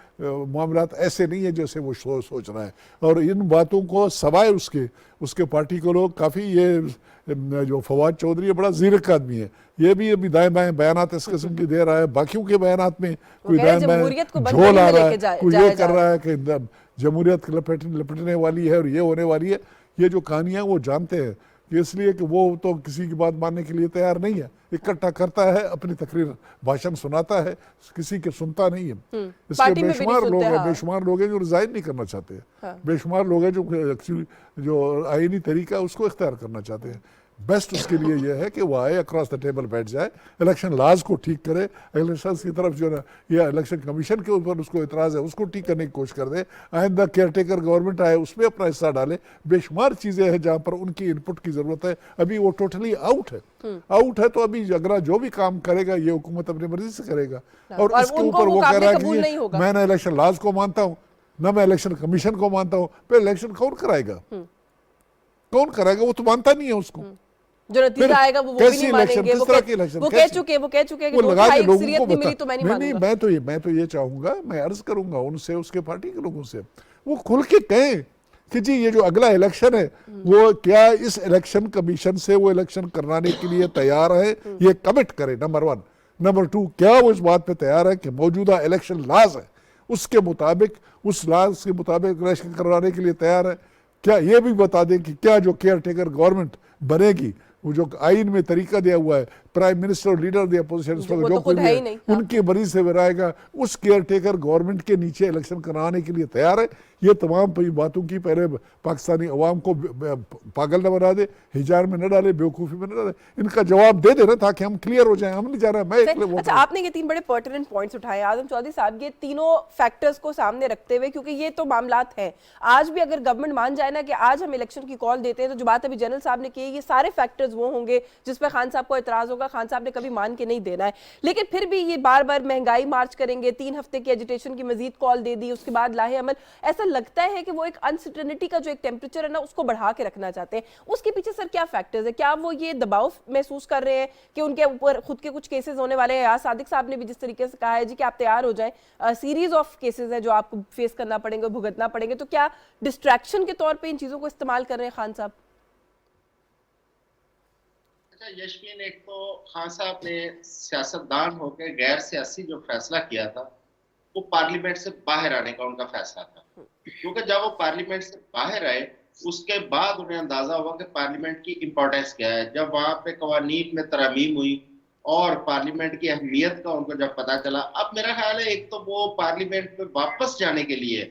मामलात ऐसे नहीं है जैसे वो सोच रहा है। और इन बातों को सवाए उसके पार्टी को लोग काफ़ी, ये जो फवाद चौधरी है बड़ा ज़ीरक आदमी है, ये भी अभी दाएं बाएं बयानात इस किस्म की दे रहा है, बाकियों के बयानात में कोई दाएं बाएं झोल आ रहा है, कोई ये कर रहा है कि जमहूरियत लपटने वाली है और ये होने वाली है। ये जो कहानियां वो जानते हैं, इसलिए कि वो तो किसी की बात मानने के लिए तैयार नहीं है, इकट्ठा करता है, अपनी तकरीर भाषण सुनाता है, किसी के सुनता नहीं है। इसके बेशुमार लोग हैं जो रिजाइन नहीं करना चाहते, बेशुमार लोग हैं जो एक्चुअली जो आईनी तरीका है उसको इख्तियार करना चाहते हैं। बेस्ट उसके लिए यह है कि वो आए, अक्रॉस द टेबल बैठ जाए, इलेक्शन लॉज को ठीक करे, इलेक्शन की तरफ जो ना या इलेक्शन कमीशन के ऊपर उसको इतराज़ है उसको ठीक करने की कोशिश कर दे, आइंदा केयर टेकर गवर्नमेंट आए उसमें अपना हिस्सा डाले। बेशुमार चीज़ें हैं जहाँ पर उनकी इनपुट की ज़रूरत है, अभी वो टोटली आउट है। तो अभी अगर जो भी काम करेगा ये हुकूमत अपनी मर्जी से करेगा, और इसके ऊपर वो कह रहा है कि मैं ना इलेक्शन लॉज को मानता हूँ ना मैं इलेक्शन कमीशन को मानता हूँ। फिर इलेक्शन कौन कराएगा? वो तो मानता नहीं है उसको। जो नतीजा आएगा वो भी नहीं मानेंगे। वो कह चुके हैं कि तो मैं नहीं मानूंगा। मैं तो ये चाहूंगा, मैं अर्ज करूंगा उनसे, उसके पार्टी के लोगों से, वो खुल के कहें कि जी ये जो अगला इलेक्शन है वो क्या इस इलेक्शन कमीशन से वो इलेक्शन कराने के लिए तैयार है, ये कमिट करे, नंबर 1। नंबर 2, क्या वो इस बात पे तैयार है कि मौजूदा इलेक्शन लॉज है उसके मुताबिक, उस लॉज के मुताबिक इलेक्शन करवाने के लिए तैयार है? क्या ये भी बता दें कि क्या जो केयर टेकर गवर्नमेंट बनेगी, वो जो आइन में तरीका दिया हुआ है, प्राइम मिनिस्टर और लीडर दी अपोजिशन जो कोई भी उनकी मर्जी से बनाएगा, उस केयर टेकर गवर्नमेंट के नीचे इलेक्शन कराने के लिए तैयार है? ये तमाम बातों की पहले पाकिस्तानी अवाम को पागल न बना दे, हिजार में न डाले, बेवकूफ़ी में न डाले, इनका जवाब दे देना ताकि हम क्लियर हो जाएं। हम नहीं जा रहे, मैं अच्छा, आपने ये 3 बड़े पर्टिनेंट पॉइंट्स उठाए आजम चौधरी साहब, ये तीनों फैक्टर्स को सामने रखते हुए, क्योंकि ये तो मामलात हैं, आज भी अगर गवर्नमेंट मान जाए ना कि आज हम इलेक्शन की कॉल देते हैं, तो जो बात अभी जनरल साहब ने की, ये सारे फैक्टर्स वो होंगे जिस पर खान साहब को एतराज होगा, खान साहब ने कभी मान के नहीं देना है। लेकिन फिर भी ये बार बार महंगाई मार्च करेंगे, 3 हफ्ते की एजिटेशन की मजीद कॉल दे दी, उसके बाद लाहे अमल, ऐसा लगता है कि वो एक अनसर्टेनिटी का जो एक टेम्परेचर है ना, उसको बढ़ा के रखना चाहते हैं। उसके पीछे सर क्या फैक्टर्स है? क्या वो ये दबाव महसूस कर रहे हैं कि उनके ऊपर खुद के कुछ केसेस होने वाले हैं? यार सादिक साहब ने भी जिस तरीके से कहा है जी कि आप तैयार हो जाएं, सीरीज ऑफ केसेस है जो आपको फेस करना पड़ेंगे, भुगतना पड़ेंगे, तो क्या डिस्ट्रैक्शन के तौर पे इन चीजों को इस्तेमाल कर रहे हैं खान साहब? अच्छा यशवीन, एक तो खान साहब ने सियासतदान होकर गैर सियासी जो फैसला किया था, वो पार्लियामेंट से बाहर आने का उनका फैसला था। क्योंकि जब वो पार्लियामेंट से बाहर आए, उसके बाद उन्हें अंदाजा हुआ कि पार्लियामेंट की इंपॉर्टेंस क्या है। जब वहां पे कवानीन में तरमीम हुई और पार्लियामेंट की अहमियत का उनको जब पता चला, अब मेरा ख्याल है एक तो वो पार्लियामेंट में वापस जाने के लिए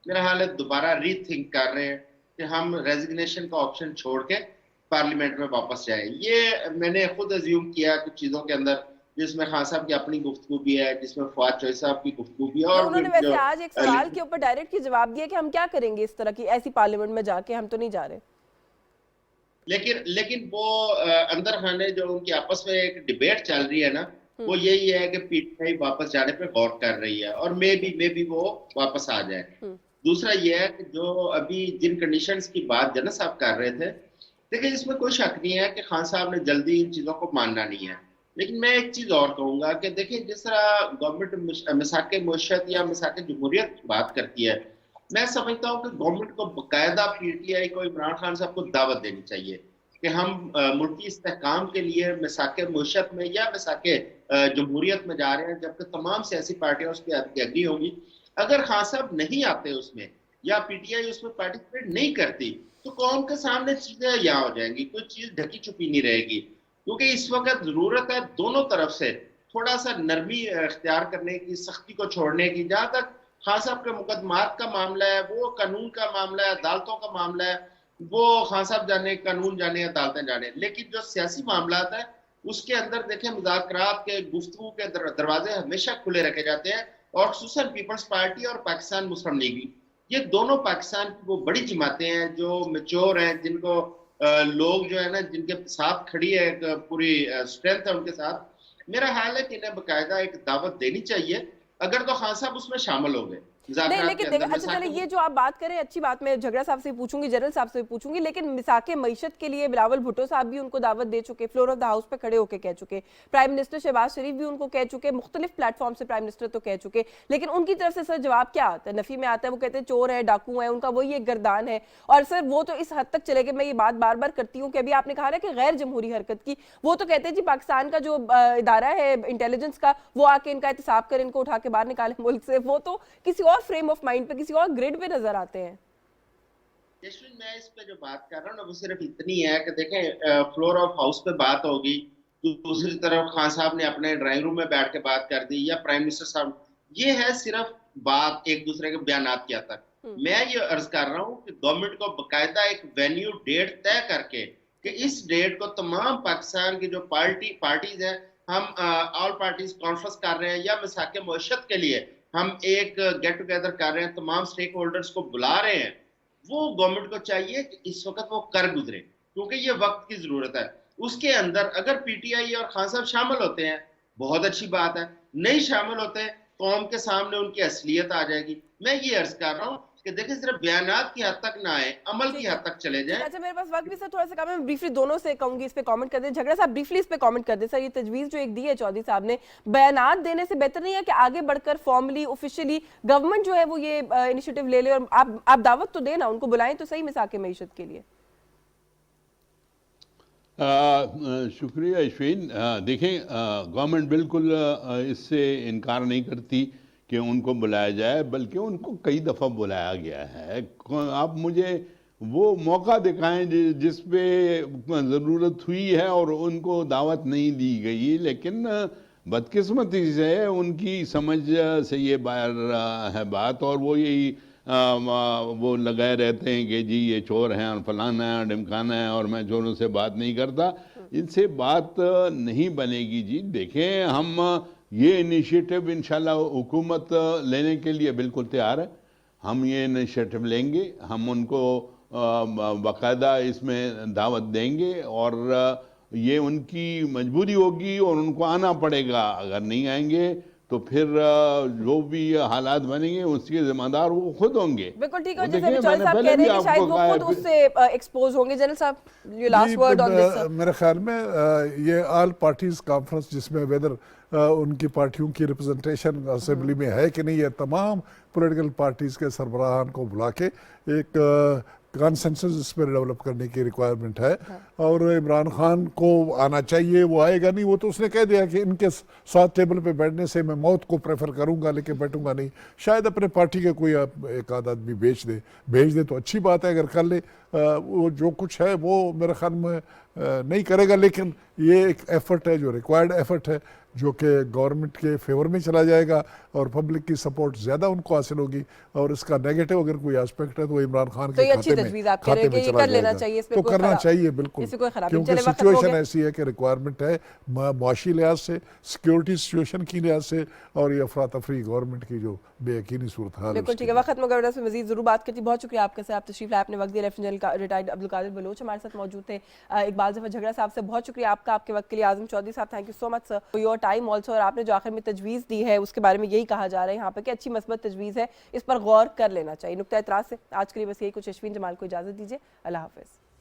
मेरा ख्याल है दोबारा रीथिंक कर रहे हैं कि हम रेजिग्नेशन का ऑप्शन छोड़ के पार्लियामेंट में वापस जाए। ये मैंने खुद अज्यूम किया कुछ चीजों के अंदर, जिसमें खान साहब की अपनी गुफ्तगू भी है, जिसमें फवाद चौधरी साहब की गुफ्तगू भी है। और उन्होंने वैसे आज एक सवाल के ऊपर डायरेक्ट ही जवाब दिया कि हम क्या करेंगे इस तरह की ऐसी पार्लियामेंट में जाके, हम तो नहीं जा रहे। लेकिन वो अंदर खाने जो उनकी आपस में एक डिबेट चल रही है ना, वो यही है कि पीटीआई वापस जाने पे गौर कर रही है और मे बी वो वापस आ जाए। दूसरा ये है कि जो अभी जिन कंडीशंस की बात जनरल साहब कर रहे थे, देखिए इसमें कोई शक नहीं है कि खान साहब ने जल्दी इन चीजों को मानना नहीं है। लेकिन मैं एक चीज और कहूंगा कि देखिए जिस तरह गवर्नमेंट मिसाक मुशत या मिसाक जमहूरियत की बात करती है, मैं समझता हूँ कि गवर्नमेंट को बाकायदा पीटीआई को इमरान खान साहब को दावत देनी चाहिए कि हम मुल्की इस्तेहकाम के लिए मिसाक मुशत में या मिसाक जमहूरियत में जा रहे हैं, जबकि तमाम सियासी पार्टियां उस पर एग्री होंगी। अगर खान साहब नहीं आते उसमें या पीटीआई उसमें पार्टिसिपेट नहीं करती, तो कौम के सामने चीजें यहाँ हो जाएंगी, कोई चीज ढकी छुपी नहीं रहेगी। क्योंकि इस वक्त जरूरत है दोनों तरफ से थोड़ा सा नरमी इख्तियार करने की, सख्ती को छोड़ने की। जहां तक खान साहब के मुकदमात का मामला है, वो कानून का मामला है, अदालतों का मामला है, वो खान साहब जाने, कानून जाने, अदालतें जाने। लेकिन जो सियासी मामला है उसके अंदर देखें मुज़ाकरात के, गुफ्तगू के दरवाजे हमेशा खुले रखे जाते हैं। और खुसूसन पीपल्स पार्टी और पाकिस्तान मुस्लिम लीग, ये दोनों पाकिस्तान की वो बड़ी जमातें हैं जो मेच्योर हैं, जिनको लोग जो है ना, जिनके साथ खड़ी है, एक पूरी स्ट्रेंथ है उनके साथ। मेरा ख्याल है कि इन्हें बाकायदा एक दावत देनी चाहिए, अगर तो खान साहब उसमें शामिल हो गए। नहीं, लेकिन अच्छा चले, ये जो आप बात करें अच्छी बात, मैं झगड़ा साहब से पूछूंगी, जनरल साहब से पूछूंगी, लेकिन मिसाके मईशत के लिए बिलावल भुट्टो साहब भी उनको दावत दे चुके, फ्लोर ऑफ द हाउस पे खड़े होकर कह चुके, प्राइम मिनिस्टर शहबाज शरीफ भी उनको कह चुके, मुख्तलिफ प्लेटफॉर्म से प्राइम मिनिस्टर तो कह चुके। लेकिन उनकी तरफ से सर जवाब क्या आता है? नफी में आता है, वो कहते हैं चोर है, डाकू है, उनका वही एक गर्दान है। और सर वो तो इस हद तक चले गए, मैं ये बात बार बार करती हूँ कि अभी आपने कहा ना कि गैर जमहूरी हरकत की, वो तो कहते हैं जी पाकिस्तान का जो इदारा है इंटेलिजेंस का, वो आके इनका एहतसाब कर, इनको उठा के बाहर निकाले मुल्क से। वो तो किसी और फ्रेम ऑफ माइंड पे, किसी और ग्रिड पे नजर आते हैं। यशविन, मैं इस पे जो बात कर रहा हूँ ना, वो सिर्फ इतनी है कि देखें फ्लोर ऑफ हाउस पे बात होगी, तो दूसरी तरफ खान साहब ने अपने ड्राइंग रूम में बैठ के बात कर दी, या प्राइम मिनिस्टर साहब, ये है सिर्फ बात एक दूसरे के बयानात किया तक। मैं ये अर्ज कर रहा हूँ कि गवर्नमेंट को बाकायदा एक वेन्यू डेट तय करके कि इस डेट को तमाम पाकिस्तान की जो पार्टीज हैं, हम ऑल पार्टीज कॉन्फ्रेंस कर रहे हैं या मिसाक मुशत के लिए हम एक गेट टुगेदर कर रहे हैं, तमाम स्टेक होल्डर्स को बुला रहे हैं। वो गवर्नमेंट को चाहिए कि इस वक्त वो कर गुजरे, क्योंकि ये वक्त की जरूरत है। उसके अंदर अगर पीटीआई और खान साहब शामिल होते हैं, बहुत अच्छी बात है। नहीं शामिल होते, कौम के सामने उनकी असलियत आ जाएगी। मैं ये अर्ज कर रहा हूँ कि देखिए सिर्फ बयानात की हद तक ना आए, अमल की हद तक चले जाएं। अच्छा, मेरे पास वक्त भी सर थोड़ा सा कम है, मैं ब्रीफली दोनों से कहूंगी, इस पे कमेंट कर दें। झगड़ा साहब ब्रीफली इस पे कमेंट कर दें सर, ये तजवीज जो एक दी है चौधरी साहब ने, बयानात देने से बेहतर नहीं है कि आगे बढ़कर फॉर्मली ऑफिशियली गवर्नमेंट जो है वो ये इनिशिएटिव ले ले और आप दावत तो देना, उनको बुलाएं तो सही मिसाके मईशत के लिए। शुक्रिया अश्विन। देखें, गवर्नमेंट बिल्कुल इससे इनकार नहीं करती कि उनको बुलाया जाए, बल्कि उनको कई दफ़ा बुलाया गया है। आप मुझे वो मौका दिखाएं जिस पे ज़रूरत हुई है और उनको दावत नहीं दी गई, लेकिन बदकिस्मती से उनकी समझ से ये बाहर है बात, और वो यही वो लगाए रहते हैं कि जी ये चोर हैं और फलाना है और ढिमकाना है और मैं चोरों से बात नहीं करता, इनसे बात नहीं बनेगी जी। देखें, हम ये इनिशिएटिव इंशाल्लाह हुकूमत लेने के लिए बिल्कुल तैयार है। हम ये इनिशिएटिव लेंगे, हम उनको बाकायदा इसमें दावत देंगे और ये उनकी मजबूरी होगी और उनको आना पड़ेगा। अगर नहीं आएंगे तो फिर जो भी हालात बनेंगे उसके जिम्मेदार वो खुद होंगे। बिल्कुल ठीक है। वो जैसे देखिए, अभी चौधरी मैंने साहब पहले कह रहे भी हैं कि शायद आपको वो कहा खुद है। उससे एक्सपोज होंगे। जनरल साहब, your last word on this. मेरे ख्याल में ये ऑल पार्टीज कॉन्फ्रेंस जिसमें वेदर उनकी पार्टियों की रिप्रेजेंटेशन असेंबली में है कि नहीं, ये तमाम पॉलिटिकल पार्टीज के सरबराहान को बुला के एक कॉन्सेंसस इस पर डेवलप करने की रिक्वायरमेंट है। और इमरान खान को आना चाहिए, वो आएगा नहीं। वो तो उसने कह दिया कि इनके साथ टेबल पे बैठने से मैं मौत को प्रेफर करूंगा लेकिन बैठूंगा नहीं। शायद अपने पार्टी के कोई एक आध आदमी भेज दे तो अच्छी बात है। अगर कर ले वो जो कुछ है वो मेरे ख्याल में नहीं करेगा, लेकिन ये एक एफर्ट है जो रिक्वायर्ड एफर्ट है, जो कि गवर्नमेंट के फेवर में चला जाएगा और पब्लिक की सपोर्ट ज़्यादा उनको हासिल होगी। और इसका नेगेटिव अगर कोई एस्पेक्ट है तो इमरान खान के खाते में चला जाएगा। तो करना चाहिए बिल्कुल, क्योंकि सिचुएशन ऐसी है कि रिक्वायरमेंट है माशी लिहाज से, सिक्योरिटी सिचुएशन की लिहाज से, और ये अफरा तफरी गवर्नमेंट की जो बेयकीनी सूरत हाल। बिल्कुल ठीक है। वक्त खत्म कर से मजीद जरूर बात करती। बहुत शुक्रिया आपके से, आप तशरीफ लाए, आपने वक्त दिया। Lieutenant general retired Abdul Qadir Baloch हमारे साथ मौजूद थे। इकबाल ज़फ़र झगड़ा साहब से बहुत शुक्रिया आपका, आपके वक्त के लिए। आज़म चौधरी साहब, thank you so much for your time also. और आपने जो आखिर में तजवीज़ दी है उसके बारे में यही कहा जा रहा है यहाँ पे कि अच्छी मस्बत तजवीज़ है, इस पर गौर कर लेना चाहिए। नुक्ता एतराज़ से आज के लिए बस यही कुछ। अश्विन जमाल को इजाज़त दीजिए। अल्लाह हाफ़िज़।